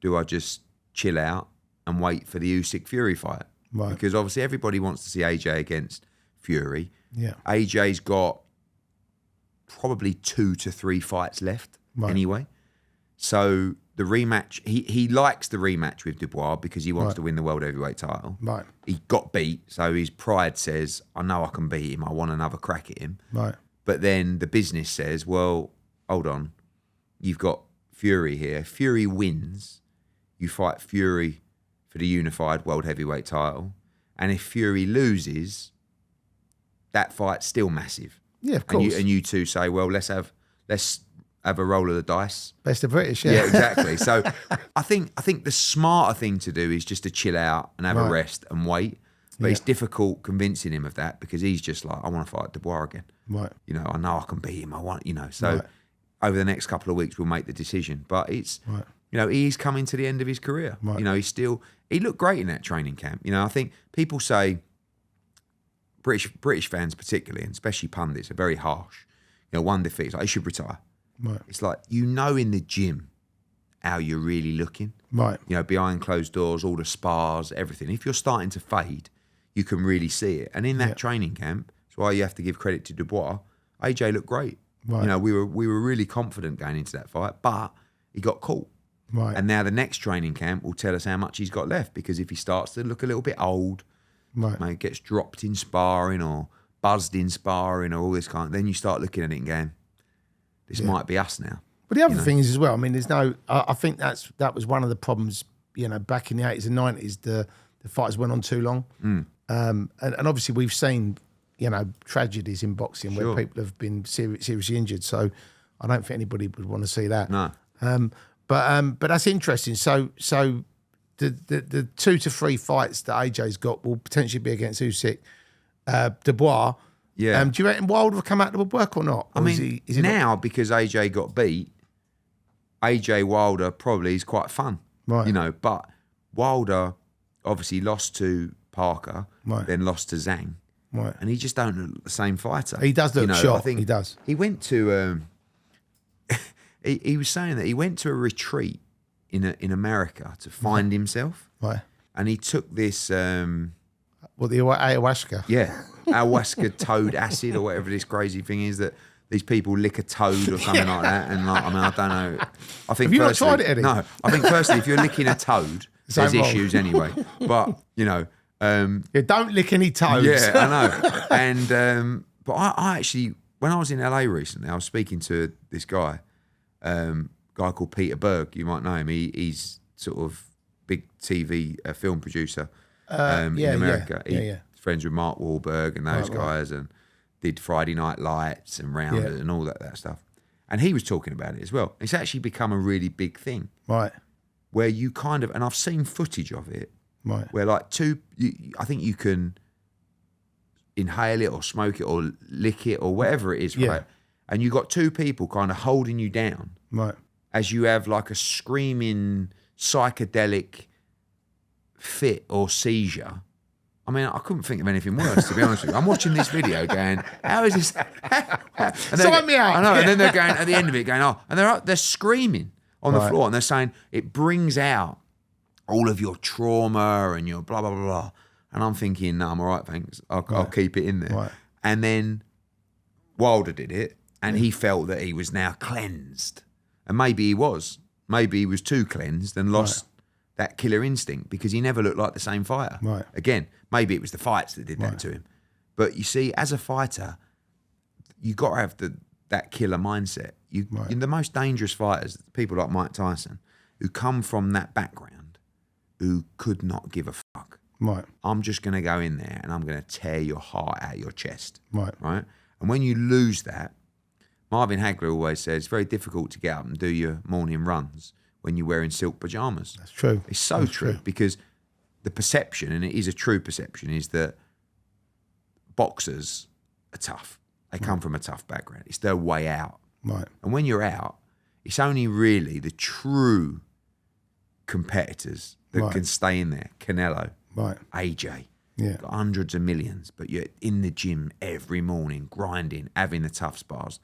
do I just chill out and wait for the Usyk Fury fight? Right. Because obviously everybody wants to see AJ against Fury. Yeah. AJ's got probably 2 to 3 fights left anyway. So the rematch, he likes the rematch with Dubois because he wants to win the world heavyweight title. Right. He got beat, so his pride says, I know I can beat him. I want another crack at him. Right. But then the business says, well, hold on. You've got Fury here. Fury wins. You fight Fury for the unified world heavyweight title. And if Fury loses, that fight's still massive. Yeah, of course. And you two say, well, let's have a roll of the dice. Best of British, Yeah, exactly. So I think the smarter thing to do is just to chill out and have a rest and wait. But it's difficult convincing him of that because he's just like, I want to fight Dubois again. Right. You know, I know I can beat him. I want, you know. So over the next couple of weeks, we'll make the decision. But it's, you know, he's coming to the end of his career. Right. You know, he looked great in that training camp. You know, I think people say, British fans particularly, and especially pundits, are very harsh. You know, one defeat, like, he should retire. Right. It's like, you know, in the gym how you're really looking. Right. You know, behind closed doors, all the spars, everything. If you're starting to fade, you can really see it. And in that training camp, that's why you have to give credit to Dubois. AJ looked great. Right. You know, we were really confident going into that fight, but he got caught. Right. And now the next training camp will tell us how much he's got left, because if he starts to look a little bit old, maybe gets dropped in sparring or buzzed in sparring or all this kind, then you start looking at it and going, this might be us now. But the other thing is as well, I mean, there's no, I think that was one of the problems, you know, back in the 80s and 90s, the fights went on too long. And obviously we've seen, you know, tragedies in boxing where people have been seriously injured. So I don't think anybody would want to see that. No. But that's interesting. So the 2 to 3 fights that AJ's got will potentially be against Usyk, Dubois. Yeah. Do you reckon Wilder will come out to woodwork or not? Or I mean, is he now, because AJ got beat, AJ Wilder probably is quite fun, Right. you know. But Wilder obviously lost to Parker, Right. then lost to Zhang, Right. and he just don't look the same fighter. He does look shot. I think He does. He went to. He was saying that he went to a retreat in America to find himself, Right. and he took this. What, the ayahuasca? Yeah, ayahuasca toad acid or whatever this crazy thing is that these people lick a toad or something like that. And like, I mean, I don't know. I think Have you not firstly, tried it, Eddie? No, I think firstly, if you're licking a toad, there's wrong. issues anyway. But you know, Yeah, don't lick any toes. yeah, I know. And but I actually, when I was in LA recently, I was speaking to this guy called Peter Berg. You might know him. He's sort of big TV film producer in America. He's friends with Mark Wahlberg and those guys, and did Friday Night Lights and Rounders and all that stuff. And he was talking about it as well. It's actually become a really big thing. Right. Where you kind of, and I've seen footage of it, Right. where like I think you can inhale it or smoke it or lick it or whatever it is, Yeah. right? And you got two people kind of holding you down Right. as you have like a screaming psychedelic fit or seizure. I mean, I couldn't think of anything worse, to be honest with you. I'm watching this video going, how is this? And Sign me out. I know, and then they're going, at the end of it, going, oh, and they're screaming on the Right. floor, and they're saying it brings out all of your trauma and your blah, blah, blah, blah. And I'm thinking, no, I'm all right, thanks. I'll keep it in there. Right. And then Wilder did it, and he felt that he was now cleansed. And maybe he was. Maybe he was too cleansed and lost that killer instinct because he never looked like the same fighter. Right. Again, maybe it was the fights that did that to him. But you see, as a fighter, you got to have that killer mindset. You're the most dangerous fighters, people like Mike Tyson, who come from that background, who could not give a fuck. Right. I'm just going to go in there and I'm going to tear your heart out of your chest. Right. Right? And when you lose that, Marvin Hagler always says it's very difficult to get up and do your morning runs when you're wearing silk pajamas. That's true. It's so true because the perception, and it is a true perception, is that boxers are tough. They come from a tough background. It's their way out. Right. And when you're out, it's only really the true competitors that can stay in there. Canelo, Right. AJ, Yeah. got hundreds of millions, but you're in the gym every morning, grinding, having the tough spars.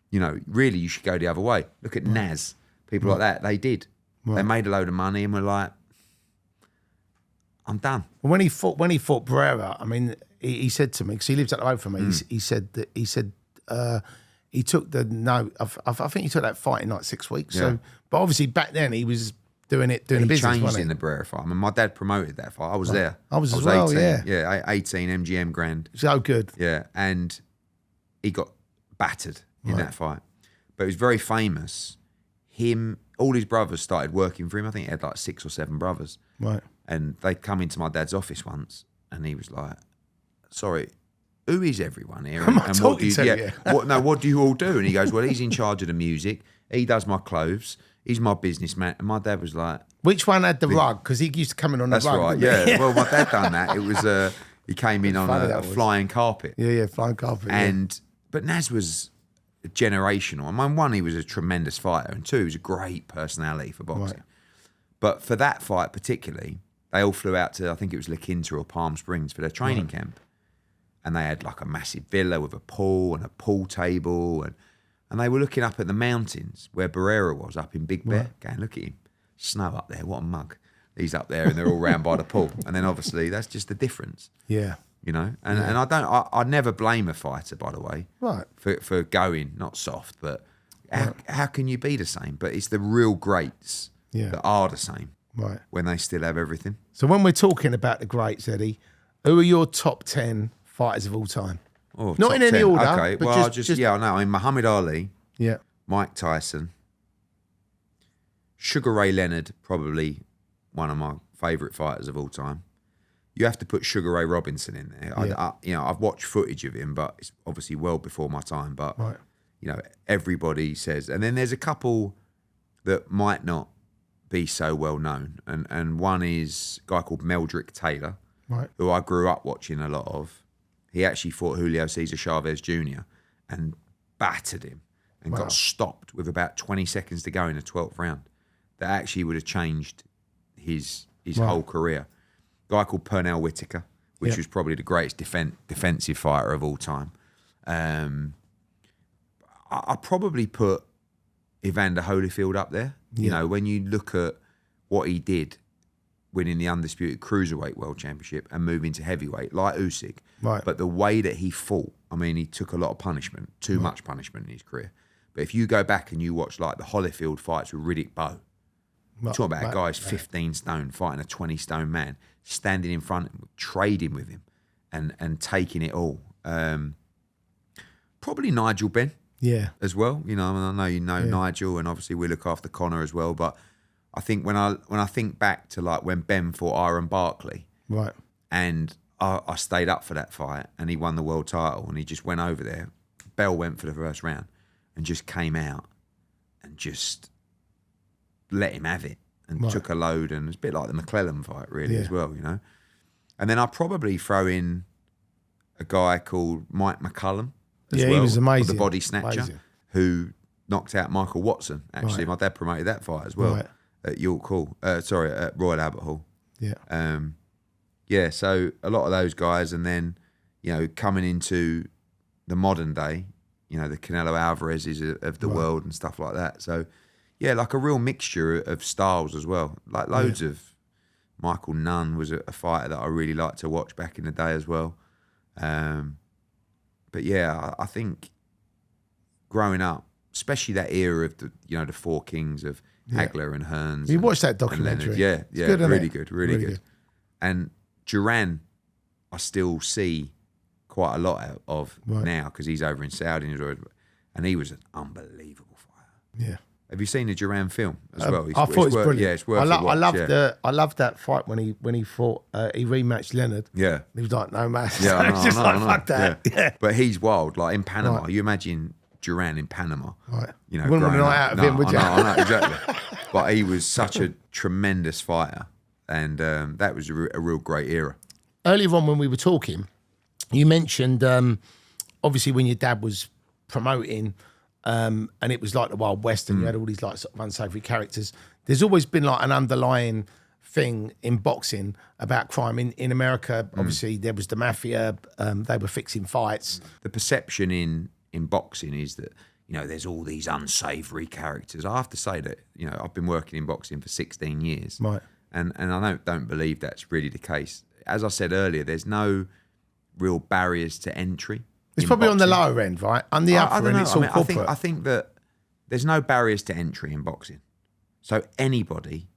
You know, really, you should go the other way. Look at Naz, people like that. They did. They made a load of money and were like, I'm done. Well, when he fought Barrera, I mean, he said to me, because he lives up the road from me, he said he took the I think he took that fight in like 6 weeks. Yeah. So, but obviously back then he was doing He business. changed wasn't in he? the Barrera fight. I mean, my dad promoted that fight. I was there. I was as well, 18. yeah. Yeah, 18 MGM Grand. So good. Yeah, and he got battered in that fight. But he was very famous. All his brothers started working for him. I think he had like 6 or 7 brothers. Right. And they'd come into my dad's office once, and he was like, "Sorry, who is everyone here? And, Am I talking to you? What do you all do?" And he goes, "Well, he's in charge of the music. He does my clothes. He's my businessman." And my dad was like, Which one had the rug? Because he used to come in on the "That's rug. right, didn't he? yeah." Well, my dad done that. It was he came in on funny a that was. flying carpet. Yeah, flying carpet. But Naz was generational. I mean, one, he was a tremendous fighter, and two, he was a great personality for boxing. Right. But for that fight particularly, they all flew out to, I think it was La Quinta or Palm Springs for their training camp. And they had like a massive villa with a pool and a pool table. And they were looking up at the mountains where Barrera was, up in Big Bear, going, look at him, snow up there, what a mug. He's up there and they're all round by the pool. And then obviously that's just the difference. Yeah. You know, and I never blame a fighter, by the way, Right. for going not soft, but how can you be the same? But it's the real greats that are the same, Right. when they still have everything. So when we're talking about the greats, Eddie, who are your top 10 fighters of all time? Oh, Not top in any 10. order. Okay, but well, just yeah, I know. I mean, Muhammad Ali, yeah, Mike Tyson, Sugar Ray Leonard, probably one of my favourite fighters of all time. You have to put Sugar Ray Robinson in there. I've watched footage of him, but it's obviously well before my time. But right, everybody says, and then there's a couple that might not be so well known, and one is a guy called Meldrick Taylor, right, who I grew up watching a lot of. He actually fought Julio Cesar Chavez Jr. and battered him. and got stopped with about 20 seconds to go in the 12th round. That actually would have changed his whole career. A guy called Pernell Whitaker, which was probably the greatest defensive fighter of all time. I probably put Evander Holyfield up there. You know, when you look at what he did, winning the undisputed cruiserweight world championship and moving to heavyweight, like Usyk. Right. But the way that he fought, I mean, he took a lot of punishment, too much punishment in his career. But if you go back and you watch like the Holyfield fights with Riddick Bowe, you're talking about a guy who's 15 stone fighting a 20 stone man, standing in front of him, trading with him and taking it all. Probably Nigel Benn. Yeah. As well. You know, I know you know Nigel, and obviously we look after Conor as well, but I think when I think back to like when Ben fought Iron Barkley, right, and I stayed up for that fight, and he won the world title, and he just went over there. Bell went for the first round, and just came out and just let him have it, and took a load, and it's a bit like the McClellan fight, really, as well, you know. And then I'll probably throw in a guy called Mike McCullum as well. He was amazing, the body snatcher, who knocked out Michael Watson. Actually, my dad promoted that fight as well. Right. At York Hall, at Royal Albert Hall. Yeah. So a lot of those guys, and then, you know, coming into the modern day, you know, the Canelo Alvarez's of the world and stuff like that. So, yeah, like a real mixture of styles as well. Like loads of Michael Nunn was a fighter that I really liked to watch back in the day as well. But yeah, I think growing up, especially that era of the Four Kings of Hagler and Hearns. You watched that documentary? Yeah, good, really good, really good. And Duran, I still see quite a lot of now because he's over in Saudi, and he was an unbelievable fighter. Yeah. Have you seen the Duran film as well? I thought it's brilliant. Yeah, it's worth a watch. I loved that fight when he fought. He rematched Leonard. Yeah. He was like, no man. Yeah, it's just fuck that. Yeah. But he's wild. Like in Panama, you imagine Duran in Panama. Right. You know, you wouldn't want a night out of him, would you? I know, exactly. But he was such a tremendous fighter, and that was a real great era. Earlier on when we were talking, you mentioned, obviously when your dad was promoting, and it was like the Wild West, and you had all these like sort of unsavory characters. There's always been like an underlying thing in boxing about crime. In America, obviously there was the mafia, they were fixing fights. The perception in boxing is that, you know, there's all these unsavoury characters. I have to say that, you know, I've been working in boxing for 16 years. Right. And I don't believe that's really the case. As I said earlier, there's no real barriers to entry. It's probably boxing. On the lower end, right? On the upper end, it's all corporate. I think that there's no barriers to entry in boxing. So anybody,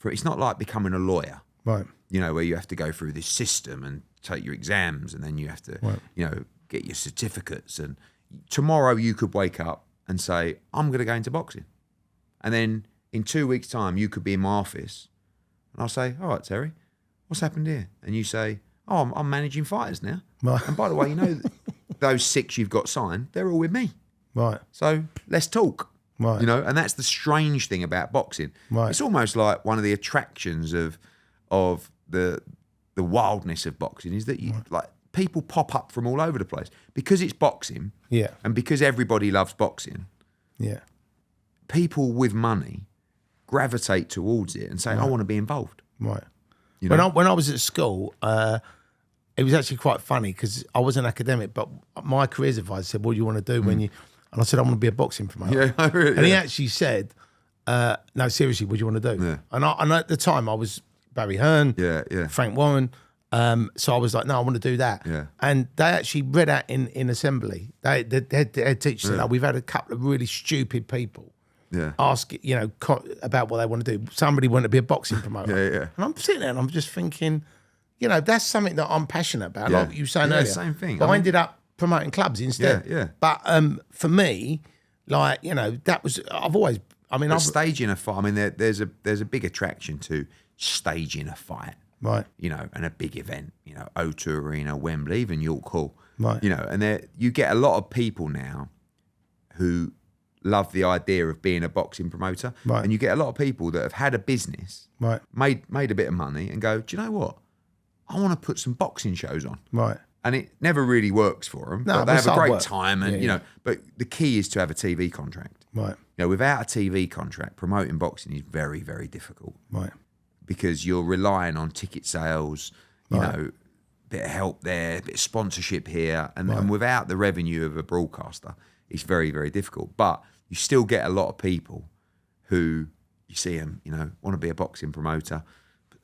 it's not like becoming a lawyer. Right. You know, where you have to go through this system and take your exams, and then you have to, you know, get your certificates, and tomorrow you could wake up and say, I'm going to go into boxing. And then in 2 weeks' time, you could be in my office and I'll say, all right, Terry, what's happened here? And you say, oh, I'm managing fighters now. Right. And by the way, you know, those 6 you've got signed, they're all with me. Right. So let's talk. Right. You know, and that's the strange thing about boxing. Right. It's almost like one of the attractions of the wildness of boxing is that you like, people pop up from all over the place because it's boxing. Yeah. And because everybody loves boxing. Yeah. People with money gravitate towards it and say, I want to be involved. Right. You know? When I was at school, it was actually quite funny because I was an academic, but my careers advisor said, what do you want to do when you... And I said, I want to be a boxing promoter. Yeah, really, and he actually said, no, seriously, what do you want to do? Yeah. And at the time, I was Barry Hearn, Frank Warren. So I was like, no, I want to do that. Yeah. And they actually read out in assembly. The head teacher said, we've had a couple of really stupid people ask, you know, about what they want to do. Somebody wanted to be a boxing promoter. And I'm sitting there and I'm just thinking, you know, that's something that I'm passionate about. Like you were saying earlier. Same thing. But I ended up promoting clubs instead. Yeah. But for me, like, you know, that was, I've always, I mean, staging a fight, I mean, there's a big attraction to staging a fight. Right. You know, and a big event, you know, O2 Arena, Wembley, even York Hall. Right. You know, and you get a lot of people now who love the idea of being a boxing promoter. Right. And you get a lot of people that have had a business, made a bit of money and go, do you know what? I want to put some boxing shows on. Right. And it never really works for them. No, but they have a great work. time, and But the key is to have a TV contract. Right. Without a TV contract, promoting boxing is very, very difficult. Right. Because you're relying on ticket sales, bit of help there, a bit of sponsorship here, and without the revenue of a broadcaster, it's very, very difficult. But you still get a lot of people who you see them, want to be a boxing promoter.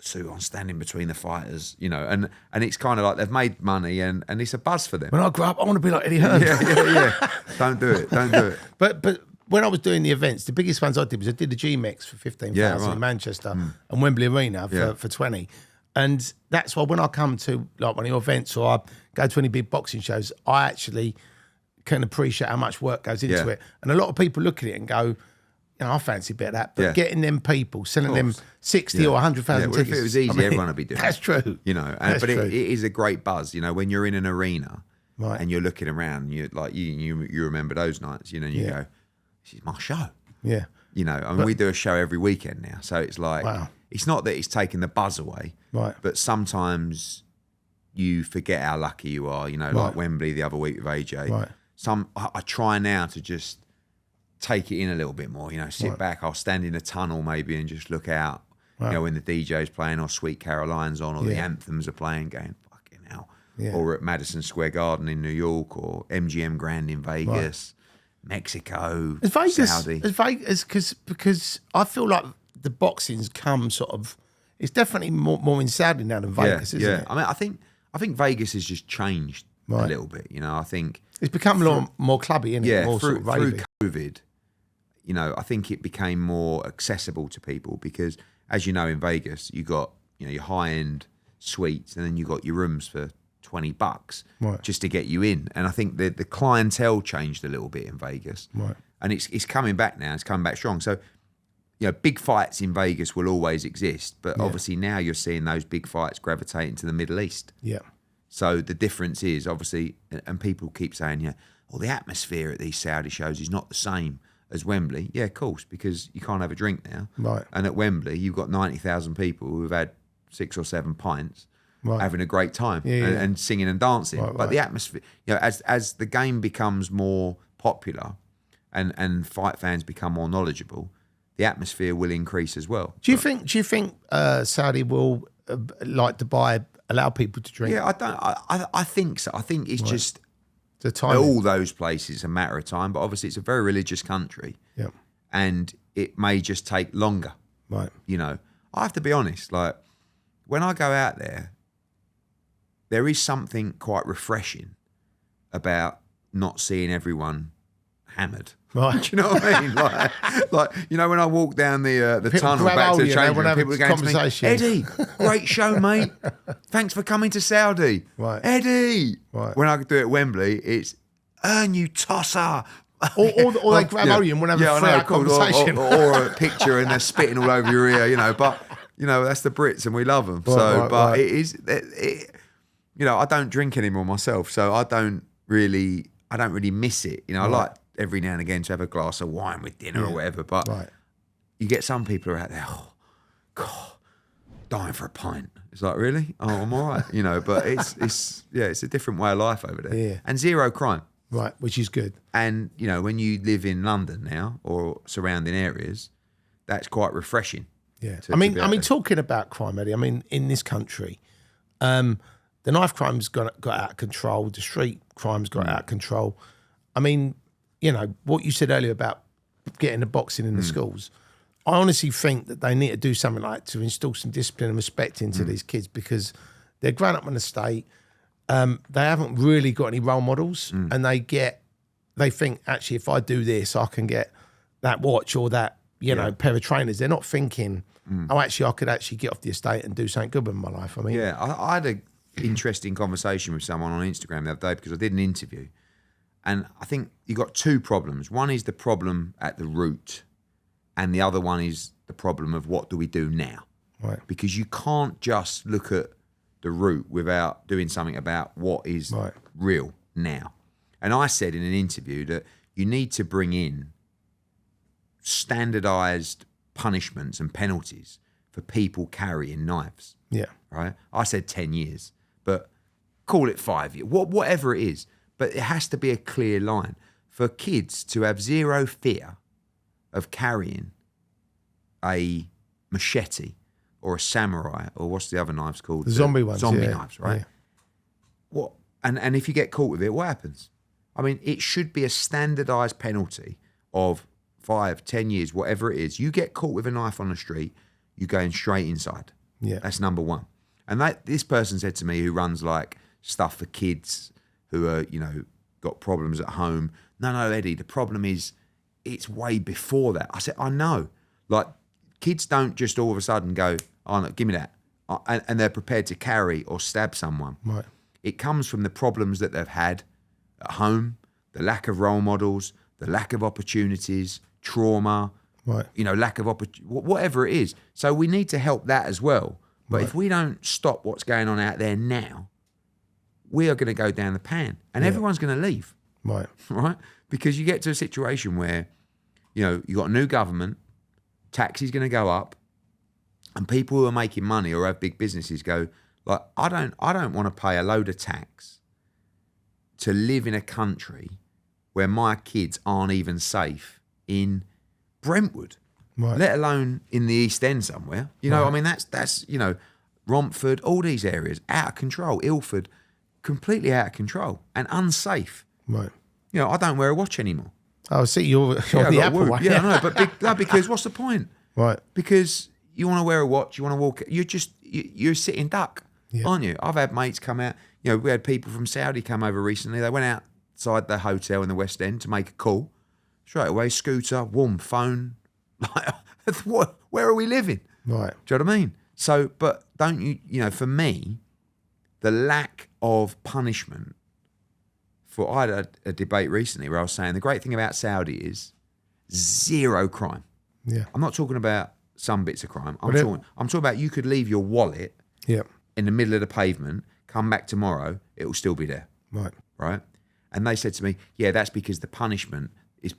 Suit on, standing between the fighters, and it's kind of like they've made money and it's a buzz for them. When I grow up, I want to be like Eddie Hearn. Yeah. Don't do it. But when I was doing the events, the biggest ones I did was I did the GMX for 15,000 in Manchester and Wembley Arena for 20. And that's why when I come to like one of your events or I go to any big boxing shows, I actually can appreciate how much work goes into it. And a lot of people look at it and go, I fancy a bit of that, but getting them people, selling them 60 or 100,000 tickets. If it was easy, everyone would be doing it. That's true. But it is a great buzz, when you're in an arena and you're looking around, and you remember those nights, and you go, this is my show. Yeah. We do a show every weekend now, so it's like, it's not that it's taking the buzz away, but sometimes you forget how lucky you are, like Wembley the other week with AJ. Right. I try now to just take it in a little bit more, sit back. I'll stand in a tunnel maybe and just look out, when the DJ's playing or Sweet Caroline's on or the anthems are playing, going, fucking hell. Yeah. Or at Madison Square Garden in New York or MGM Grand in Vegas, Mexico, Saudi. As Vegas, because I feel like the boxing's come sort of, it's definitely more in Saudi now than Vegas, isn't it? I mean, I think Vegas has just changed a little bit, I think. It's become a lot more clubby, isn't it? Yeah, More through sort of COVID, I think it became more accessible to people because, as you know, in Vegas, you got your high-end suites and then you got your rooms for $20 just to get you in. And I think the clientele changed a little bit in Vegas, and it's coming back now. It's coming back strong. So, big fights in Vegas will always exist, but obviously now you're seeing those big fights gravitating to the Middle East. Yeah. So the difference is obviously, and people keep saying, the atmosphere at these Saudi shows is not the same as Wembley. Yeah, of course, because you can't have a drink now. Right. And at Wembley, you've got 90,000 people who've had 6 or 7 pints, having a great time and singing and dancing. But the atmosphere, as the game becomes more popular and fight fans become more knowledgeable, the atmosphere will increase as well. Do you think Saudi will like Dubai allow people to drink? Yeah, I think so. I think it's just the time. All those places, it's a matter of time. But obviously, it's a very religious country. Yeah. And it may just take longer. Right. I have to be honest. Like when I go out there is something quite refreshing about not seeing everyone hammered. Right. Do you know what I mean? Like when I walk down the tunnel back to the change room, people are going to me, Eddie, great show, mate. Thanks for coming to Saudi. Right. Eddie. Right. When I do it at Wembley, it's earn you tosser. Or they grab hold of you and want to have a free conversation. Or a picture and they're spitting all over your ear, but that's the Brits and we love them. It is, I don't drink anymore myself, so I don't really miss it. I like every now and again to have a glass of wine with dinner or whatever, but you get some people who are out there, oh, God, dying for a pint. It's like, really? Oh, I'm all right, but it's a different way of life over there. Yeah. And zero crime. Right, which is good. And, when you live in London now or surrounding areas, that's quite refreshing. Yeah. I mean, talking about crime, Eddie, in this country, the knife crime's got out of control, the street crime's got out of control. What you said earlier about getting the boxing in the schools, I honestly think that they need to do something like to instill some discipline and respect into these kids because they're growing up in the state. They haven't really got any role models, and they think actually if I do this, I can get that watch or that pair of trainers. They're not thinking, actually I could actually get off the estate and do something good with my life. I had an interesting conversation with someone on Instagram the other day because I did an interview. And I think you got 2 problems. One is the problem at the root, and the other one is the problem of what do we do now? Right. Because you can't just look at the root without doing something about what is real now. And I said in an interview that you need to bring in standardised punishments and penalties for people carrying knives. Yeah. Right? I said 10 years, but call it 5 years, whatever it is. But it has to be a clear line. For kids to have zero fear of carrying a machete or a samurai, or what's the other knives called? The zombie ones. Zombie knives, right? Yeah. What? And if you get caught with it, what happens? I mean, it should be a standardised penalty of 5, 10 years, whatever it is. You get caught with a knife on the street, you're going straight inside. Yeah. That's number one. And this person said to me, who runs like stuff for kids who are, got problems at home. No, Eddie, the problem is it's way before that. I said, I know. Like, kids don't just all of a sudden go, oh, no, give me that. And they're prepared to carry or stab someone. Right. It comes from the problems that they've had at home, the lack of role models, the lack of opportunities, trauma, right. Lack of whatever it is. So we need to help that as well. But if we don't stop what's going on out there now, we are going to go down the pan and everyone's going to leave. Right. Right? Because you get to a situation where, you've got a new government, tax is going to go up, and people who are making money or have big businesses go, like, I don't want to pay a load of tax to live in a country where my kids aren't even safe in Brentwood, let alone in the East End somewhere. I mean, that's Romford, all these areas, out of control. Ilford, completely out of control and unsafe. Right. I don't wear a watch anymore. Oh, see, you're the Apple one. Yeah, I know, but because what's the point? Right. Because you want to wear a watch, you want to walk, you're sitting duck, aren't you? I've had mates come out, we had people from Saudi come over recently. They went outside the hotel in the West End to make a call. Straight away, scooter, warm phone. Like, where are we living? Right. Do you know what I mean? So, but don't you, for me, the lack of punishment I had a debate recently where I was saying the great thing about Saudi is zero crime. Yeah. I'm not talking about some bits of crime. I'm talking about you could leave your wallet in the middle of the pavement, come back tomorrow, it will still be there. Right. Right? And they said to me, yeah, that's because the punishment is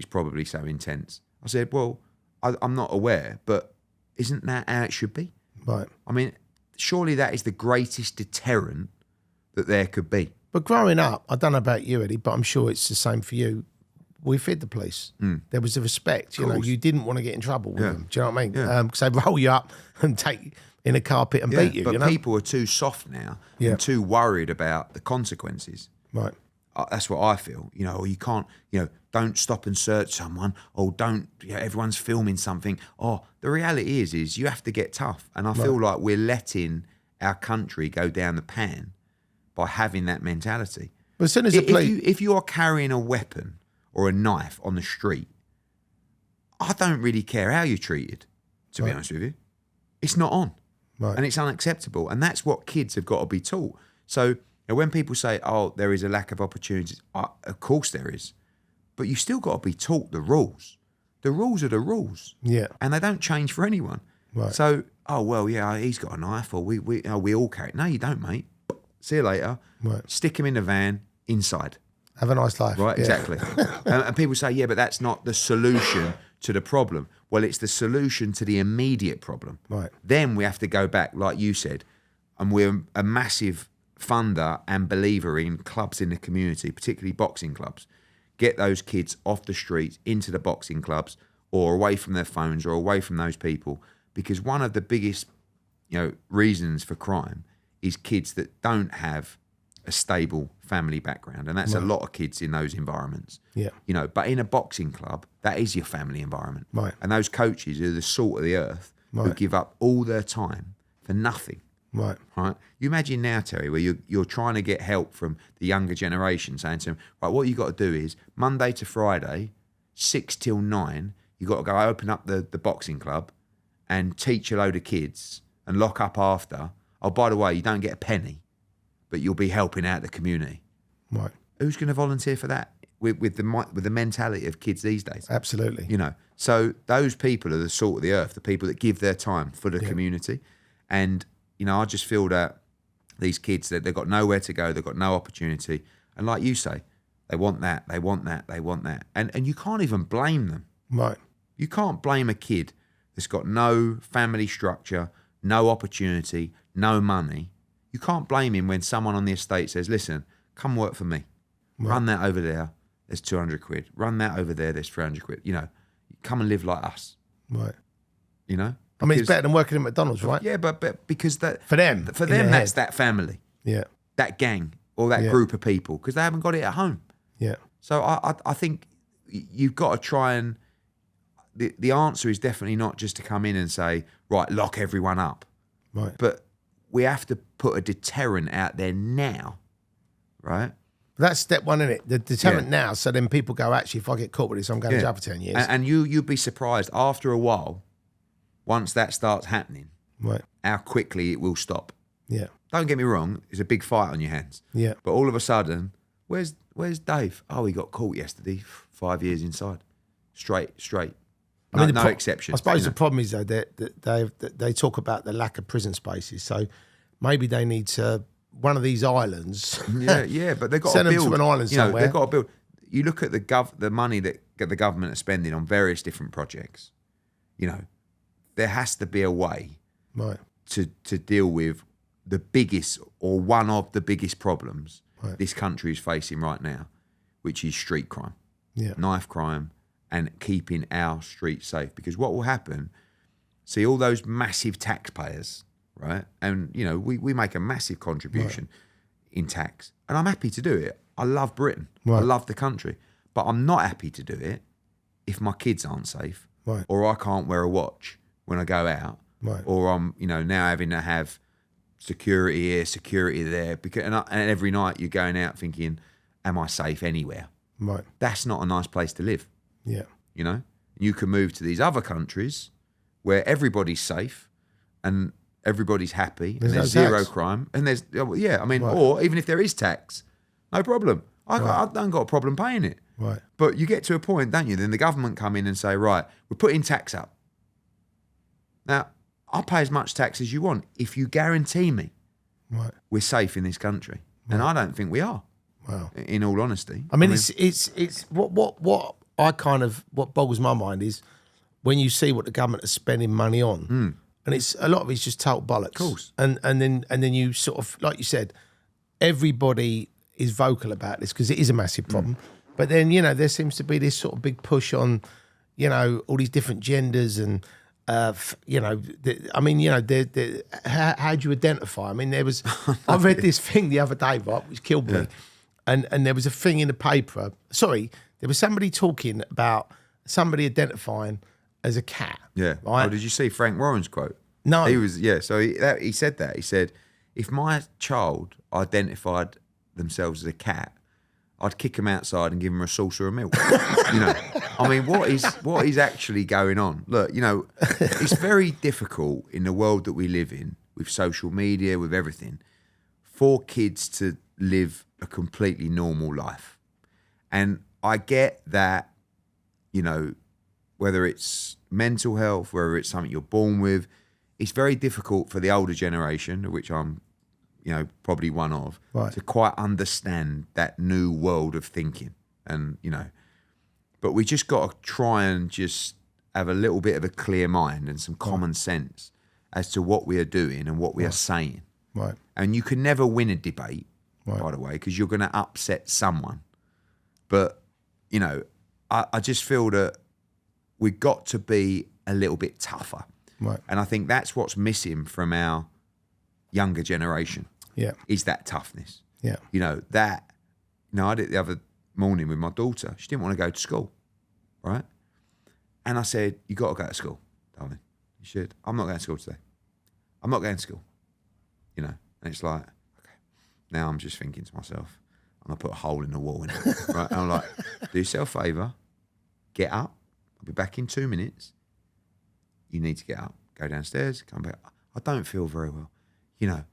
probably so intense. I said, well, I'm not aware, but isn't that how it should be? Right. I mean, surely that is the greatest deterrent that there could be. But growing up, I don't know about you, Eddie, but I'm sure it's the same for you. We fed the police. There was a respect. You didn't want to get in trouble with them. Do you know what I mean? Because they'd roll you up and take in a carpet and beat you. But people are too soft now and too worried about the consequences. Right. That's what I feel. Or you can't, don't stop and search someone, or don't, everyone's filming something. Oh, the reality is you have to get tough. And I feel like we're letting our country go down the pan by having that mentality. But as soon as if you are carrying a weapon or a knife on the street, I don't really care how you're treated, to be honest with you. It's not on. Right. And it's unacceptable. And that's what kids have got to be taught. So when people say, oh, there is a lack of opportunities, of course there is. But you still got to be taught the rules. The rules are the rules. Yeah. And they don't change for anyone. Right. So, oh, well, yeah, he's got a knife, or we all carry it. No, you don't, mate. See you later. Right. Stick him in the van inside. Have a nice life. Right, exactly. And people say, yeah, but that's not the solution to the problem. Well, it's the solution to the immediate problem. Right. Then we have to go back, like you said, and we're a massive funder and believer in clubs in the community, particularly boxing clubs. Get those kids off the streets into the boxing clubs, or away from their phones, or away from those people, because one of the biggest, reasons for crime is kids that don't have a stable family background, and that's a lot of kids in those environments. Yeah. But in a boxing club, that is your family environment. Right. And those coaches are the salt of the earth who Right. give up all their time for nothing. Right. Right. You imagine now, Terry, where you're trying to get help from the younger generation, saying to them, right, what you got to do is Monday to Friday, 6 till 9, you got to go open up the boxing club and teach a load of kids and lock up after. Oh, by the way, you don't get a penny, but you'll be helping out the community. Right. Who's going to volunteer for that with the mentality of kids these days? Absolutely. So those people are the salt of the earth, the people that give their time for the community. And, I just feel that these kids, that they've got nowhere to go, they've got no opportunity. And like you say, they want that, they want that, they want that. And you can't even blame them. Right. You can't blame a kid that's got no family structure, no opportunity, no money. You can't blame him when someone on the estate says, listen, come work for me. Right. Run that over there, there's 200 quid. Run that over there, there's 300 quid. You know, come and live like us. Right. You know? I mean, it's better than working at McDonald's, right? Yeah, but because that... For them, that's that family. Yeah. That gang or that group of people, because they haven't got it at home. Yeah. So I think you've got to try and... The answer is definitely not just to come in and say, right, lock everyone up. Right. But we have to put a deterrent out there now, right? That's step one, isn't it? The deterrent now, so then people go, actually, if I get caught with this, I'm going to jail for 10 years. And you'd be surprised after a while, once that starts happening, right, how quickly it will stop. Yeah. Don't get me wrong, it's a big fight on your hands. Yeah. But all of a sudden, where's Dave? Oh, he got caught yesterday, 5 years inside. Straight. No, no exceptions. I suppose the problem is, though, that they talk about the lack of prison spaces. So maybe they need to, one of these islands. Yeah, but they've got send to build. them to an island somewhere. They've got to build. You look at the money that the government are spending on various different projects. You know, there has to be a way to deal with the biggest or one of the biggest problems this country is facing right now, which is street crime, knife crime, and keeping our streets safe. Because what will happen, see all those massive taxpayers, right? And, you know, we make a massive contribution in tax. And I'm happy to do it. I love Britain. I love the country. But I'm not happy to do it if my kids aren't safe or I can't wear a watch when I go out or I'm, you know, now having to have security here, security there. Because, and every night you're going out thinking, am I safe anywhere? Right. That's not a nice place to live. Yeah. You know, you can move to these other countries where everybody's safe and everybody's happy and there's zero crime and there's, or even if there is tax, no problem. I don't got a problem paying it. Right. But you get to a point, don't you? Then the government come in and say, right, we're putting tax up. Now, I'll pay as much tax as you want if you guarantee me we're safe in this country. And I don't think we are. Wow. In all honesty. I mean, it's what boggles my mind is when you see what the government is spending money on, and it's a lot of it's just total bollocks. Of course. And then you sort of, like you said, everybody is vocal about this because it is a massive problem. But then, you know, there seems to be this sort of big push on, you know, all these different genders and, you know, how do you identify? I mean, there was, I read this thing the other day, right, which killed me. And there was a thing in the paper. Sorry, there was somebody talking about somebody identifying as a cat. Yeah. Right? Oh, did you see Frank Warren's quote? No. He was, so he said that. He said, if my child identified themselves as a cat, I'd kick them outside and give them a saucer of milk. You know, I mean, what is actually going on? Look, you know, it's very difficult in the world that we live in with social media, with everything, for kids to live a completely normal life. And I get that, you know, whether it's mental health, whether it's something you're born with, it's very difficult for the older generation, of which I'm, you know, probably one of, to quite understand that new world of thinking. And, you know, but we just got to try and just have a little bit of a clear mind and some common sense as to what we are doing and what we are saying. Right. And you can never win a debate, by the way, because you're going to upset someone. But, you know, I just feel that we've got to be a little bit tougher. Right. And I think that's what's missing from our younger generation. Yeah. Is that toughness. Yeah. You know, I did it the other morning with my daughter. She didn't want to go to school, right? And I said, you got to go to school, darling. She said, I'm not going to school today. I'm not going to school. You know, and it's like, okay. Now I'm just thinking to myself, I'm going to put a hole in the wall, innit? Right? And I'm like, do yourself a favour, get up. I'll be back in 2 minutes. You need to get up, go downstairs, come back. I don't feel very well. You know,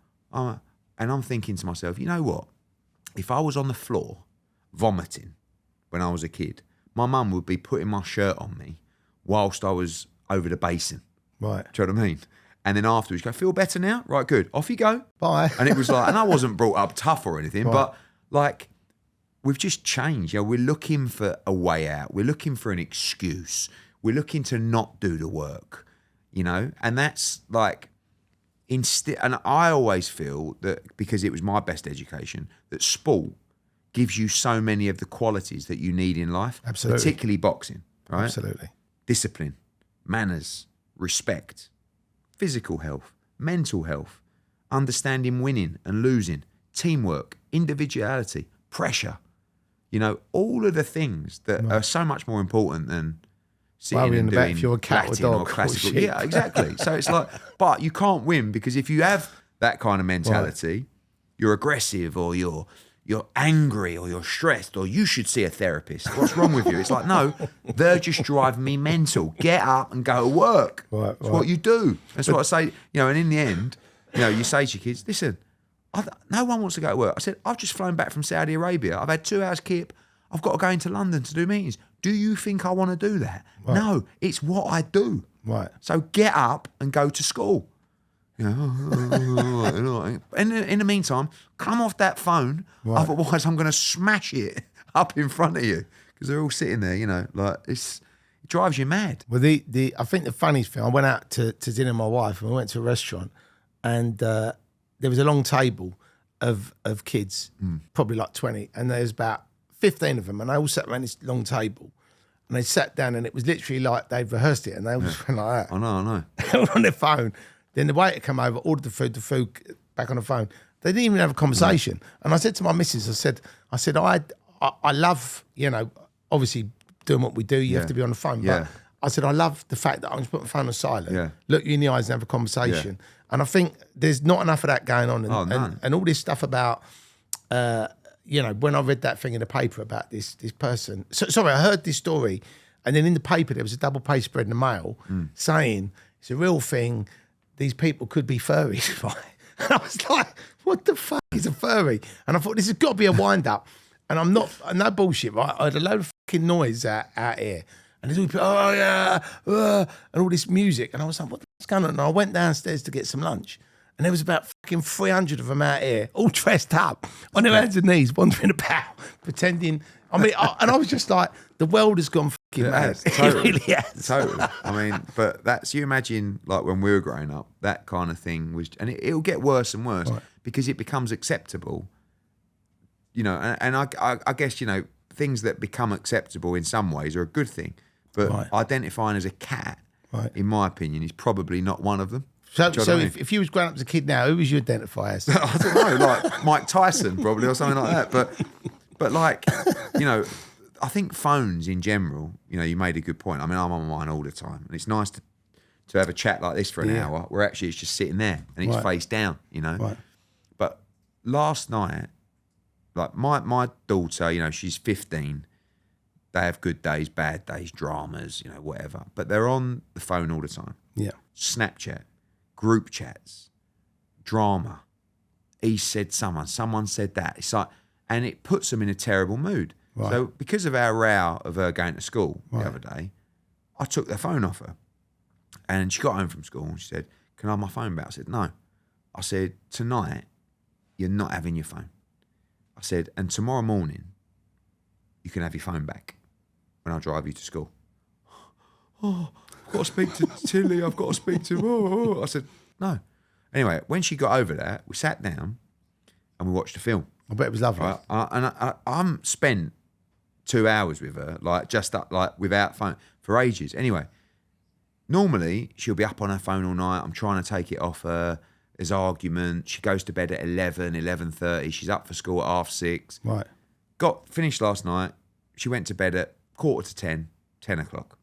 and I'm thinking to myself, you know what? If I was on the floor vomiting when I was a kid, my mum would be putting my shirt on me whilst I was over the basin. Right. Do you know what I mean? And then afterwards, you go, feel better now? Right, good. Off you go. Bye. And it was like, and I wasn't brought up tough or anything, but like, we've just changed. You know, we're looking for a way out. We're looking for an excuse. We're looking to not do the work, you know? And that's like, and I always feel that because it was my best education, that sport gives you so many of the qualities that you need in life. Absolutely. Particularly boxing, right? Absolutely. Discipline, manners, respect, physical health, mental health, understanding winning and losing, teamwork, individuality, pressure. You know, all of the things that are so much more important than sitting and doing if you're a cat or Latin dog or classical. or Yeah, exactly. So it's like, but you can't win because if you have that kind of mentality, you're aggressive or you're angry or you're stressed or you should see a therapist. What's wrong with you? It's like, no, they're just driving me mental. Get up and go to work. That's what you do. That's what I say. You know, and in the end, you know, you say to your kids, listen, no one wants to go to work. I said, I've just flown back from Saudi Arabia. I've had 2 hours kip. I've got to go into London to do meetings. Do you think I want to do that? Right. No, it's what I do. Right. So get up and go to school. You know, and in the meantime, come off that phone. Right. Otherwise, I'm going to smash it up in front of you because they're all sitting there. You know, like it drives you mad. Well, I think the funniest thing, I went out to dinner with my wife and we went to a restaurant, and there was a long table of kids, probably like 20, and there was about 15 of them, and they all sat around this long table, and they sat down, and it was literally like they'd rehearsed it, and they all just went like that. I know. They were on their phone. Then the waiter came over, ordered the food back on the phone. They didn't even have a conversation. And I said to my missus, I said, I love, you know, obviously doing what we do, you have to be on the phone. But I said, I love the fact that I can just put my phone on silent, look you in the eyes and have a conversation. And I think there's not enough of that going on. And all this stuff about, you know, when I read that thing in the paper about this person. Sorry, I heard this story. And then in the paper, there was a double page spread in the Mail saying it's a real thing. These people could be furries, right? And I was like, what the fuck is a furry? And I thought, this has got to be a wind-up. And I'm not, no bullshit, right? I had a load of fucking noise out here. And there's all people, oh yeah, and all this music. And I was like, what's going on? And I went downstairs to get some lunch. And there was about fucking 300 of them out here, all dressed up, on their hands and knees, wandering about, pretending. I mean, and I was just like, the world has gone fucking mad. Totally. It really has. Totally. I mean, but that's, you imagine, like when we were growing up, that kind of thing was, and it'll get worse and worse because it becomes acceptable, you know, and I guess, you know, things that become acceptable in some ways are a good thing, but identifying as a cat, in my opinion, is probably not one of them. So if you was growing up as a kid now, who would you identify as? I don't know, like Mike Tyson probably or something like that. But like, you know, I think phones in general, you know, you made a good point. I mean, I'm on mine all the time. And it's nice to have a chat like this for an hour where actually it's just sitting there and it's face down, you know. Right. But last night, like my daughter, you know, she's 15. They have good days, bad days, dramas, you know, whatever. But they're on the phone all the time. Yeah. Snapchat. Group chats, drama. He said someone said that. It's like, and it puts them in a terrible mood. Right. So because of our row of her going to school the other day, I took the phone off her. And she got home from school and she said, can I have my phone back? I said, no. I said, tonight, you're not having your phone. I said, and tomorrow morning, you can have your phone back when I drive you to school. Oh, I've got to speak to Tilly. I've got to speak to her. I said, no. Anyway, when she got over that, we sat down and we watched a film. I bet it was lovely. Right? I'm spent 2 hours with her, like just up, like without phone for ages. Anyway, normally she'll be up on her phone all night. I'm trying to take it off her. There's argument. She goes to bed at 11:30. She's up for school at 6:30. Right. Got finished last night. She went to bed at 10:45, 10 o'clock.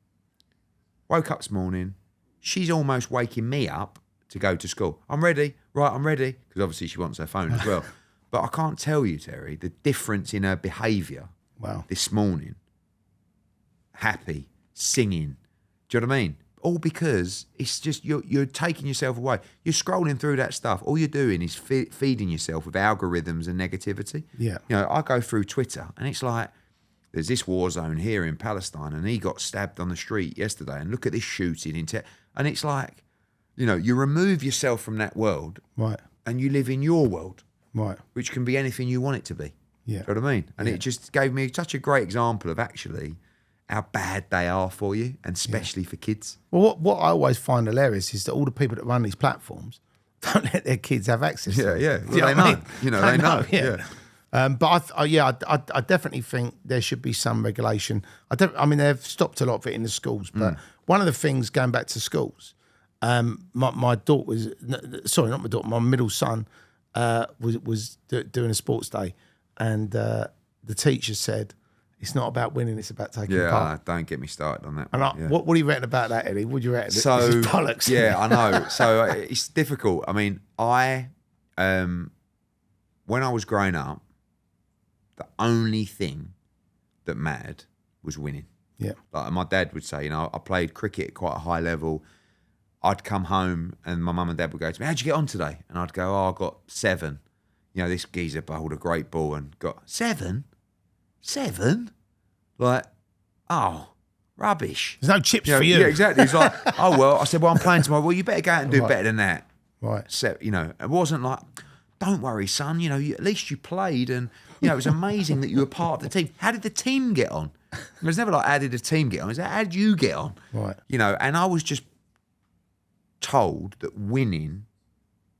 Woke up this morning. She's almost waking me up to go to school. I'm ready. Right, I'm ready. Because obviously she wants her phone as well. But I can't tell you, Terry, the difference in her behaviour this morning. Happy, singing. Do you know what I mean? All because it's just you're taking yourself away. You're scrolling through that stuff. All you're doing is feeding yourself with algorithms and negativity. Yeah. You know, I go through Twitter and it's like, there's this war zone here in Palestine and he got stabbed on the street yesterday and look at this shooting. And it's like, you know, you remove yourself from that world and you live in your world, which can be anything you want it to be. Yeah. Do you know what I mean? And it just gave me such a great example of actually how bad they are for you and especially for kids. Well, what I always find hilarious is that all the people that run these platforms, don't let their kids have access to it. Yeah. Do you know Well, what I they mean? know. You know, they know. Yeah. But I definitely think there should be some regulation. I mean, they've stopped a lot of it in the schools, but one of the things going back to schools, my daughter was, sorry, not my daughter, my middle son was doing a sports day, and the teacher said, it's not about winning, it's about taking part. Don't get me started on that. And what do you reckon about that, Eddie? What do you reckon? So, this is bollocks. Yeah, I know. So it's difficult. I mean, when I was growing up, the only thing that mattered was winning. Yeah. Like my dad would say, I played cricket at quite a high level. I'd come home and my mum and dad would go to me, how'd you get on today? And I'd go, I got 7. This geezer bowled a great ball and got 7? 7? Like, oh, rubbish. There's no chips for you. Yeah, exactly. He's like, oh, well, I said, well, I'm playing tomorrow. Well, you better go out and do better than that. Right. So, it wasn't like, don't worry, son, at least you played and, it was amazing that you were part of the team. How did the team get on? It was never like, how did the team get on? It was like, how did you get on? Right. And I was just told that winning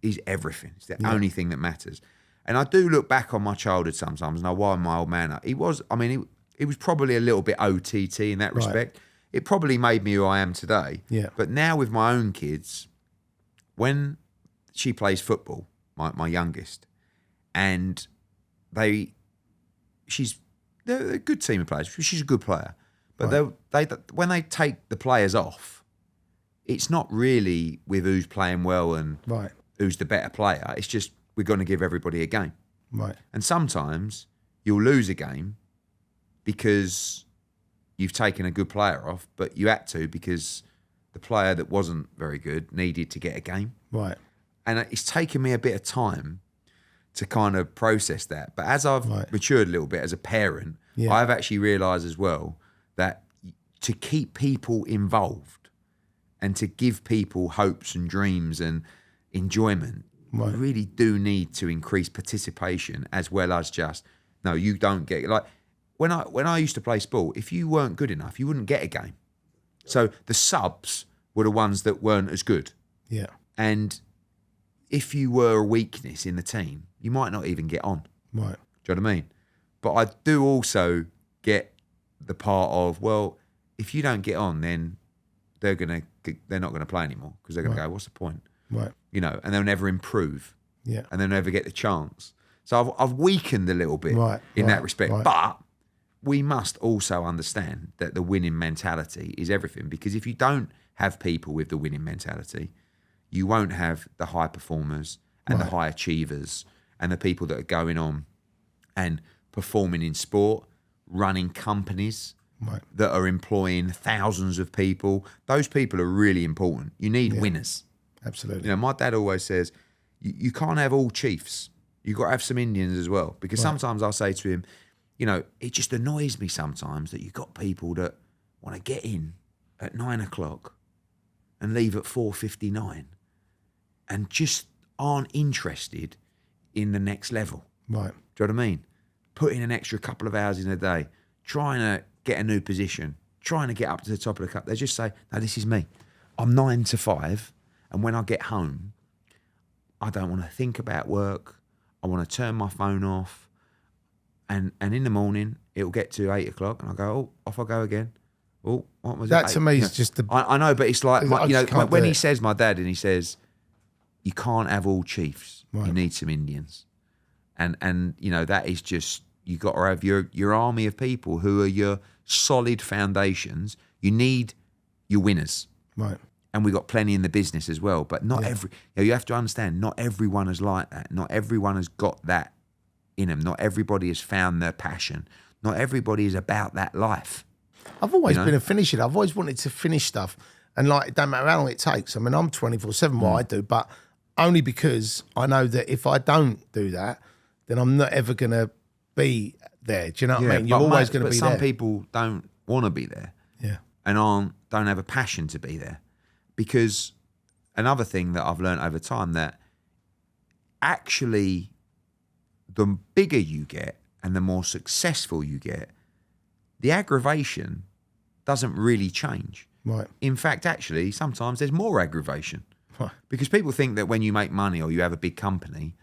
is everything. It's the only thing that matters. And I do look back on my childhood sometimes and I wind my old man up. He was probably a little bit OTT in that respect. It probably made me who I am today. Yeah. But now with my own kids, when she plays football, my youngest, and they're a good team of players. She's a good player. But when they take the players off, it's not really with who's playing well and who's the better player. It's just we're going to give everybody a game. Right. And sometimes you'll lose a game because you've taken a good player off, but you had to because the player that wasn't very good needed to get a game. Right. And it's taken me a bit of time to kind of process that. But as I've matured a little bit as a parent, I've actually realised as well that to keep people involved and to give people hopes and dreams and enjoyment, you really do need to increase participation as well as just, no, you don't get, like when I used to play sport, if you weren't good enough, you wouldn't get a game. So the subs were the ones that weren't as good. Yeah. And if you were a weakness in the team, you might not even get on. Right. Do you know what I mean? But I do also get the part of, well, if you don't get on, then they're not gonna play anymore because they're gonna go, what's the point? Right. And they'll never improve. Yeah. And they'll never get the chance. So I've weakened a little bit in that respect. Right. But we must also understand that the winning mentality is everything, because if you don't have people with the winning mentality, you won't have the high performers and the high achievers and the people that are going on and performing in sport, running companies that are employing thousands of people. Those people are really important. You need winners. Absolutely. My dad always says, you can't have all chiefs. You've got to have some Indians as well. Because sometimes I'll say to him, it just annoys me sometimes that you've got people that want to get in at 9 o'clock and leave at 4:59 and just aren't interested in the next level. Right. Do you know what I mean? Putting an extra couple of hours in a day, trying to get a new position, trying to get up to the top of the cup. They just say, no, this is me. I'm 9 to 5, and when I get home, I don't want to think about work. I want to turn my phone off. And in the morning, it'll get to 8 o'clock, and I go, oh, off I go again. Oh, what was that it? to me is just the... I know, but it's like, I when he says, my dad, and he says, you can't have all chiefs. You need some Indians. And that is just, you got to have your army of people who are your solid foundations. You need your winners. Right. And we got plenty in the business as well. But not every, you have to understand, not everyone is like that. Not everyone has got that in them. Not everybody has found their passion. Not everybody is about that life. I've always been a finisher. I've always wanted to finish stuff. And it don't matter how long it takes. I mean, I'm 24/7 what I do, but only because I know that if I don't do that, then I'm not ever going to be there. Do you know what I mean? You're always going to be there. But some people don't want to be there. Yeah. And don't have a passion to be there. Because another thing that I've learned over time, that actually the bigger you get and the more successful you get, the aggravation doesn't really change. Right. In fact, actually, sometimes there's more aggravation. Right. Because people think that when you make money or you have a big company,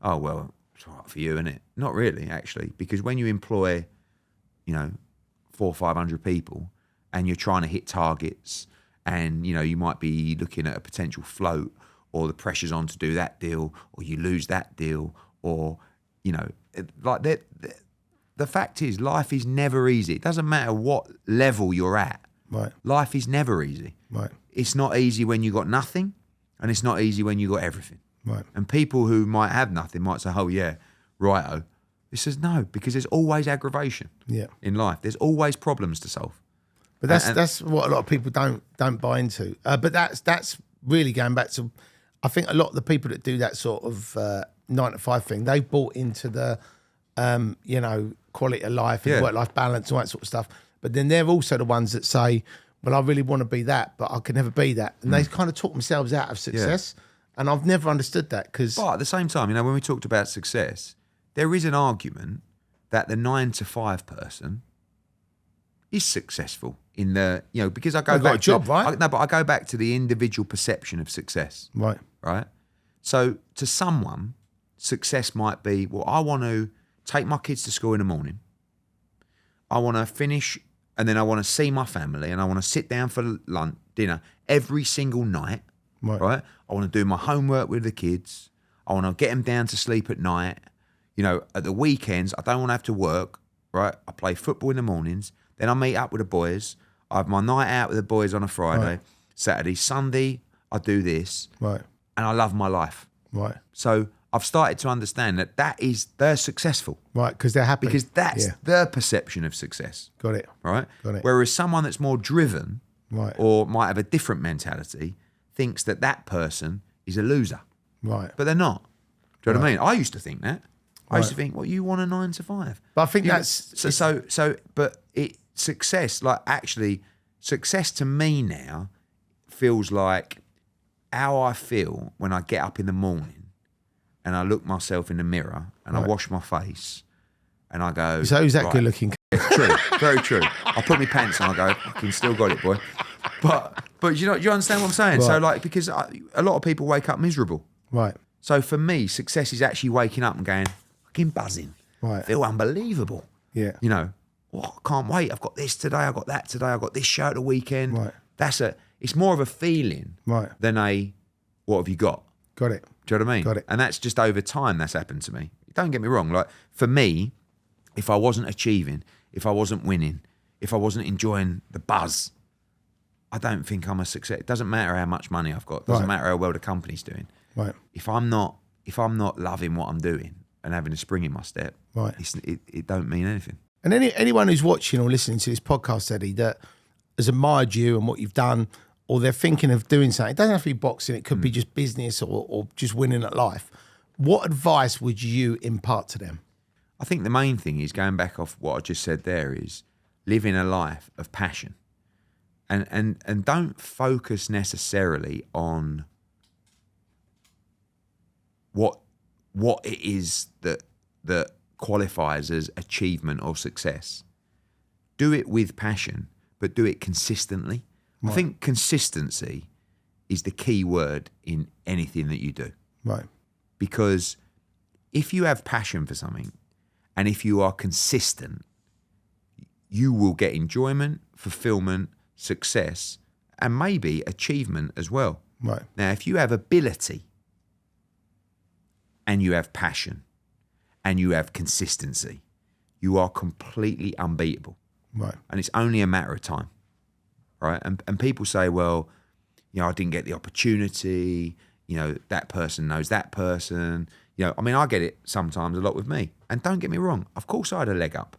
oh, well, it's all right for you, isn't it? Not really, actually. Because when you employ, 400 or 500 people and you're trying to hit targets and, you might be looking at a potential float or the pressure's on to do that deal or you lose that deal or, like that. The fact is, life is never easy. It doesn't matter what level you're at. Right. Life is never easy. Right. It's not easy when you got nothing, and it's not easy when you got everything. Right. And people who might have nothing might say, "Oh yeah, righto." It says no, because there's always aggravation. Yeah. In life, there's always problems to solve. But that's what a lot of people don't buy into. But that's really going back to, I think a lot of the people that do that sort of 9 to 5 thing, they bought into the quality of life and work-life balance and all that sort of stuff. But then they're also the ones that say, well, I really want to be that, but I can never be that. And they kind of talk themselves out of success. Yeah. And I've never understood that. But at the same time, when we talked about success, there is an argument that the 9 to 5 person is successful in the, because I go back got a job, right? But I go back to the individual perception of success. Right. Right. So to someone, success might be, well, I want to take my kids to school in the morning. I want to finish, and then I want to see my family, and I want to sit down for lunch, dinner every single night. Right. I want to do my homework with the kids. I want to get them down to sleep at night. At the weekends, I don't want to have to work. Right. I play football in the mornings. Then I meet up with the boys. I have my night out with the boys on a Friday, Right. Saturday, Sunday. I do this. Right. And I love my life. Right. So I've started to understand that they're successful. Right, because they're happy. Because that's their perception of success. Got it. Right? Got it. Whereas someone that's more driven Right. or might have a different mentality thinks that person is a loser. Right. But they're not. Do you know what I mean? I used to think that. I used to Right. think, well, you want a 9 to 5. But I think Success to me now feels like how I feel when I get up in the morning and I look myself in the mirror and I wash my face and I go, So who's that right, good looking? True, very true. I put my pants on, I go, fucking still got it, boy. But do you understand what I'm saying? So Right. because a lot of people wake up miserable. Right. So for me, success is actually waking up and going, fucking buzzing. Right. Feel unbelievable. Yeah. I can't wait. I've got this today. I've got that today. I've got this show at the weekend. Right. It's more of a feeling Right. than what have you got? Got it. Do you know what I mean? Got it. And that's just over time that's happened to me. Don't get me wrong. Like for me, if I wasn't achieving, if I wasn't winning, if I wasn't enjoying the buzz, I don't think I'm a success. It doesn't matter how much money I've got. It doesn't Right. matter how well the company's doing. Right. If I'm not loving what I'm doing and having a spring in my step, Right. it don't mean anything. And anyone who's watching or listening to this podcast, Eddie, that has admired you and what you've done, or they're thinking of doing something, it doesn't have to be boxing, it could be just business or just winning at life. What advice would you impart to them? I think the main thing is, going back off what I just said there, is living a life of passion. And don't focus necessarily on what it is that qualifies as achievement or success. Do it with passion, but do it consistently. Right. I think consistency is the key word in anything that you do. Right. Because if you have passion for something and if you are consistent, you will get enjoyment, fulfillment, success, and maybe achievement as well. Right. Now, if you have ability and you have passion and you have consistency, you are completely unbeatable. Right. And it's only a matter of time, right? And people say, well, I didn't get the opportunity, that person knows that person. I get it sometimes a lot with me. And don't get me wrong, of course I had a leg up.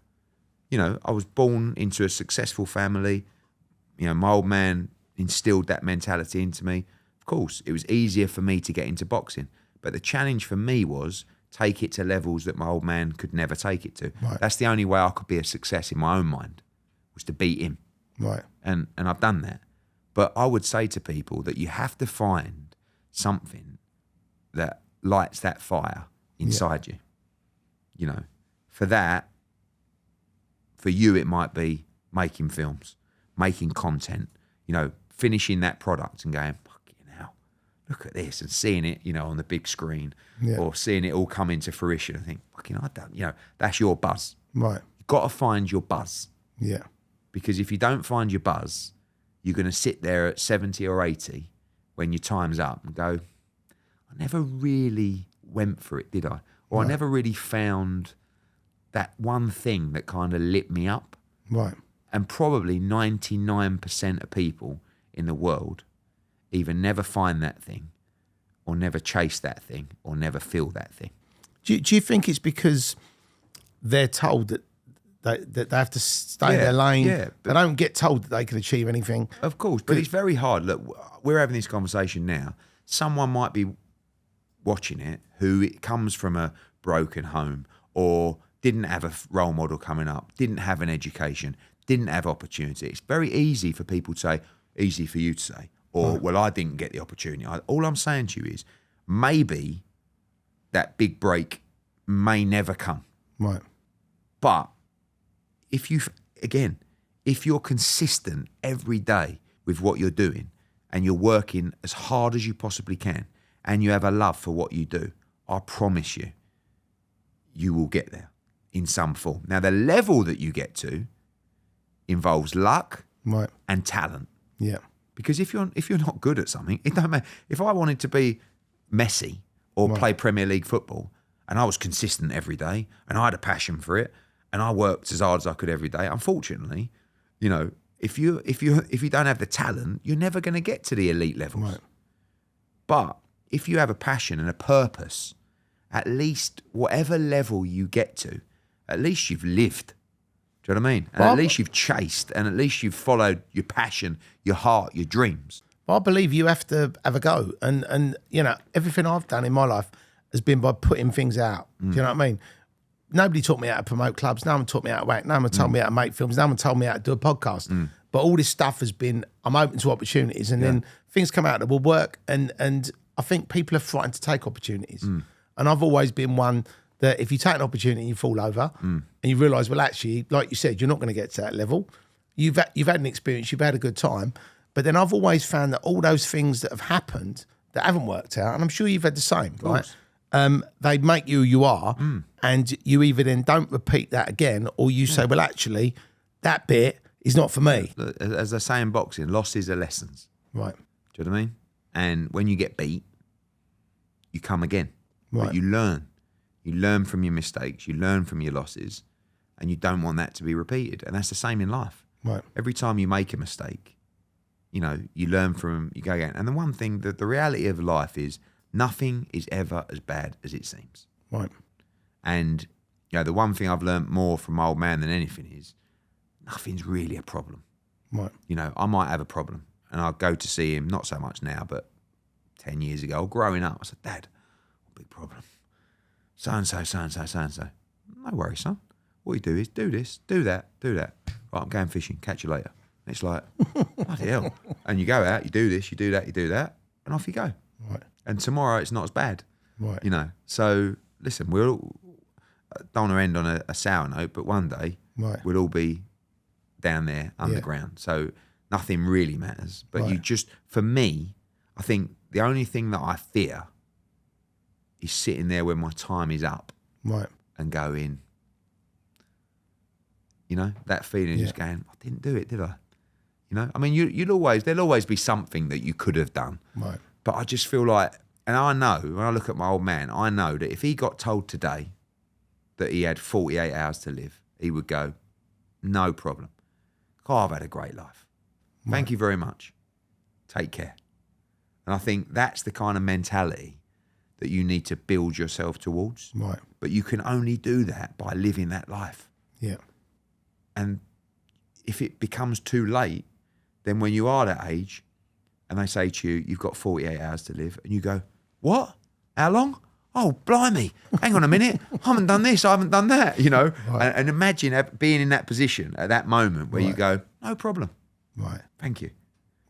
I was born into a successful family. My old man instilled that mentality into me. Of course, it was easier for me to get into boxing. But the challenge for me was take it to levels that my old man could never take it to. Right. That's the only way I could be a success in my own mind, was to beat him. Right. And I've done that. But I would say to people that you have to find something that lights that fire inside you. For that, for you, it might be making films, making content, finishing that product and going, fucking hell, look at this, and seeing it, on the big screen, Yeah. or seeing it all come into fruition, I think, fucking, I don't, that's your buzz. Right. You've got to find your buzz. Yeah. Because if you don't find your buzz, you're going to sit there at 70 or 80 when your time's up and go, I never really went for it, did I? Or I never really found that one thing that kind of lit me up. Right. And probably 99% of people in the world either never find that thing, or never chase that thing, or never feel that thing. Do you think it's because they're told that they have to stay in their lane? Yeah, they don't get told that they can achieve anything. Of course, but it's very hard. Look, we're having this conversation now. Someone might be watching it who comes from a broken home, or didn't have a role model coming up, didn't have an education, didn't have opportunity. It's very easy for people to say, easy for you to say, or, well, I didn't get the opportunity. All I'm saying to you is maybe that big break may never come. Right. But if you're consistent every day with what you're doing, and you're working as hard as you possibly can, and you have a love for what you do, I promise you, you will get there in some form. Now, the level that you get to involves luck and talent. Yeah. Because if you're not good at something, it don't matter. If I wanted to be Messi or play Premier League football, and I was consistent every day, and I had a passion for it, and I worked as hard as I could every day, unfortunately, if you don't have the talent, you're never going to get to the elite levels. Right. But if you have a passion and a purpose, at least whatever level you get to, at least you've lived. Do you know what I mean? And at least you've chased, and at least you've followed your passion, your heart, your dreams. I believe you have to have a go. And everything I've done in my life has been by putting things out. Do you know what I mean? Nobody taught me how to promote clubs. No one taught me how to act. No one told me how to make films. No one told me how to do a podcast. But all this stuff has been, I'm open to opportunities, and then things come out that will work. And I think people are frightened to take opportunities. And I've always been one that if you take an opportunity, you fall over, and you realise, well, actually, like you said, you're not going to get to that level. You've had an experience, you've had a good time. But then I've always found that all those things that have happened that haven't worked out, and I'm sure you've had the same, right? They make you who you are, and you either then don't repeat that again, or you say, well, actually, that bit is not for me. As they say in boxing, losses are lessons. Right. Do you know what I mean? And when you get beat, you come again. Right. But you learn. You learn from your mistakes. You learn from your losses. And you don't want that to be repeated. And that's the same in life. Right. Every time you make a mistake, you learn from, you go again. And the one thing, that the reality of life is nothing is ever as bad as it seems. Right. And, the one thing I've learned more from my old man than anything is nothing's really a problem. Right. I might have a problem, and I'll go to see him, not so much now, but 10 years ago, growing up, I said, Dad, big problem. So-and-so, so-and-so, so-and-so. No worries, son. What you do is do this, do that, do that. Right, I'm going fishing, catch you later. And it's like, bloody hell. And you go out, you do this, you do that, and off you go. Right. And tomorrow it's not as bad. Right. So listen, don't want to end on a sour note, but one day we'll all be down there underground. So nothing really matters. But for me, I think the only thing that I fear is sitting there when my time is up, right, and going, that feeling, just going, I didn't do it, did I? I mean, there'll always be something that you could have done, right. But I just feel like, and I know when I look at my old man, I know that if he got told today that he had 48 hours to live, he would go, no problem. Oh, I've had a great life. Thank you very much. Take care. And I think that's the kind of mentality that you need to build yourself towards. Right. But you can only do that by living that life. Yeah. And if it becomes too late, then when you are that age and they say to you, you've got 48 hours to live, and you go, what? How long? Oh, blimey. Hang on a minute. I haven't done this. I haven't done that, Right. And imagine being in that position at that moment where you go, no problem. Right. Thank you.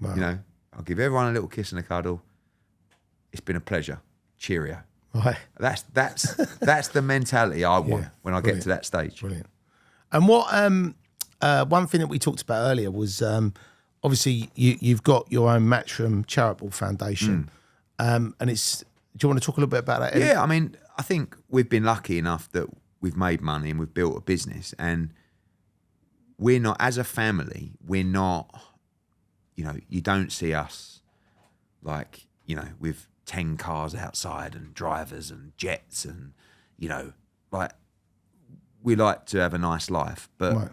Right. I'll give everyone a little kiss and a cuddle. It's been a pleasure. Cheerio. Right. That's the mentality I want when I get to that stage. Brilliant. And what one thing that we talked about earlier was obviously you've got your own Matchroom Charitable Foundation. And it's. Do you want to talk a little bit about that, Eddie? Yeah, I mean, I think we've been lucky enough that we've made money and we've built a business, and we're not, as a family, we're not, you don't see us like, with 10 cars outside and drivers and jets and, like, we like to have a nice life, but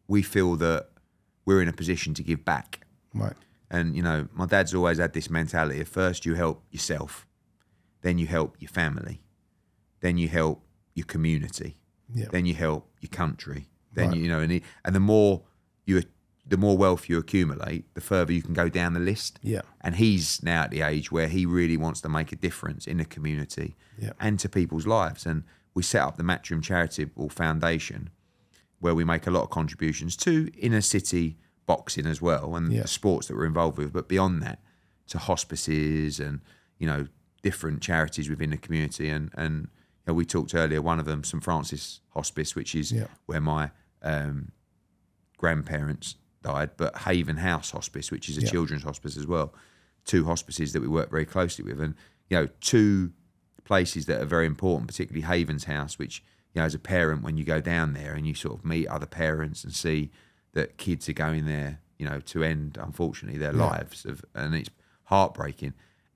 we feel that we're in a position to give back. Right. And, my dad's always had this mentality of first you help yourself, then you help your family, then you help your community, then you help your country, then and the more wealth you accumulate, the further you can go down the list. Yeah. And he's now at the age where he really wants to make a difference in the community and to people's lives. And we set up the Matchroom Charitable Foundation, where we make a lot of contributions to inner city boxing as well, and the sports that we're involved with. But beyond that, to hospices and different charities within the community. And we talked earlier, one of them, St Francis Hospice, which is where my grandparents died, but Haven House Hospice, which is a children's hospice as well. 2 hospices that we work very closely with, and 2 places that are very important, particularly Haven's House, which as a parent, when you go down there and you sort of meet other parents and see that kids are going there, to end, unfortunately, their lives, and it's heartbreaking,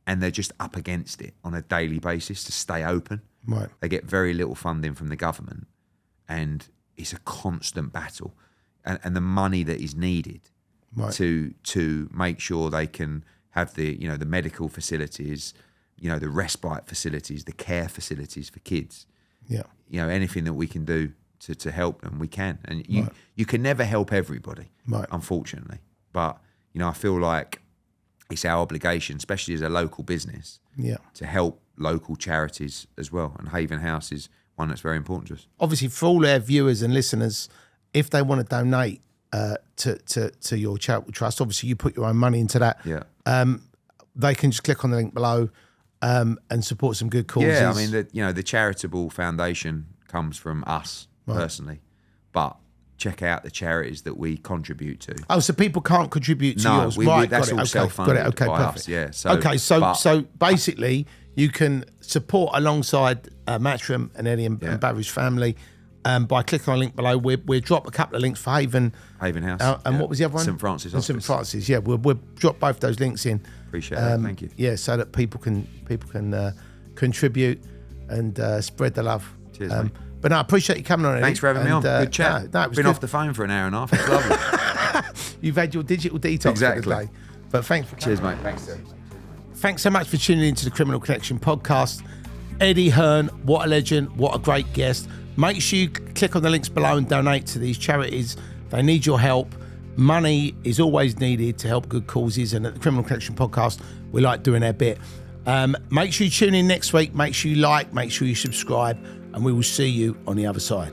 and they're just up against it on a daily basis to stay open. Right. They get very little funding from the government, and it's a constant battle. And the money that is needed to make sure they can have the the medical facilities, the respite facilities, the care facilities for kids. Yeah. Anything that we can do to help them, we can. And you can never help everybody, unfortunately. But I feel like it's our obligation, especially as a local business, to help local charities as well. And Haven House is one that's very important to us. Obviously, for all our viewers and listeners, if they want to donate to your charitable trust, obviously you put your own money into that. Yeah. They can just click on the link below and support some good causes. Yeah, I mean, the charitable foundation comes from us personally, but check out the charities that we contribute to. Oh, so people can't contribute to yours? Right, that's all self-funded. Got it. Okay, by perfect. us, yeah. So basically, you can support alongside Matchroom and Eddie and Barry's family by clicking on the link below. We'll drop a couple of links for Haven House. And what was the other one? St Francis Hospice. St Francis, yeah. We'll drop both those links in. Appreciate that, thank you. Yeah, so that people can contribute and spread the love. Cheers, mate. But no, I appreciate you coming on, Eddie. Thanks for having me on. Good chat. No, it was been good. off the phone for an hour and a half. It's lovely. You've had your digital detox for the day. But thanks for coming. Cheers, mate. Thanks. Thanks so much for tuning into the Criminal Connection podcast. Eddie Hearn, what a legend, what a great guest. Make sure you click on the links below and donate to these charities. They need your help. Money is always needed to help good causes, and at the Criminal Connection podcast, we like doing our bit. Make sure you tune in next week. Make sure you like, make sure you subscribe, and we will see you on the other side.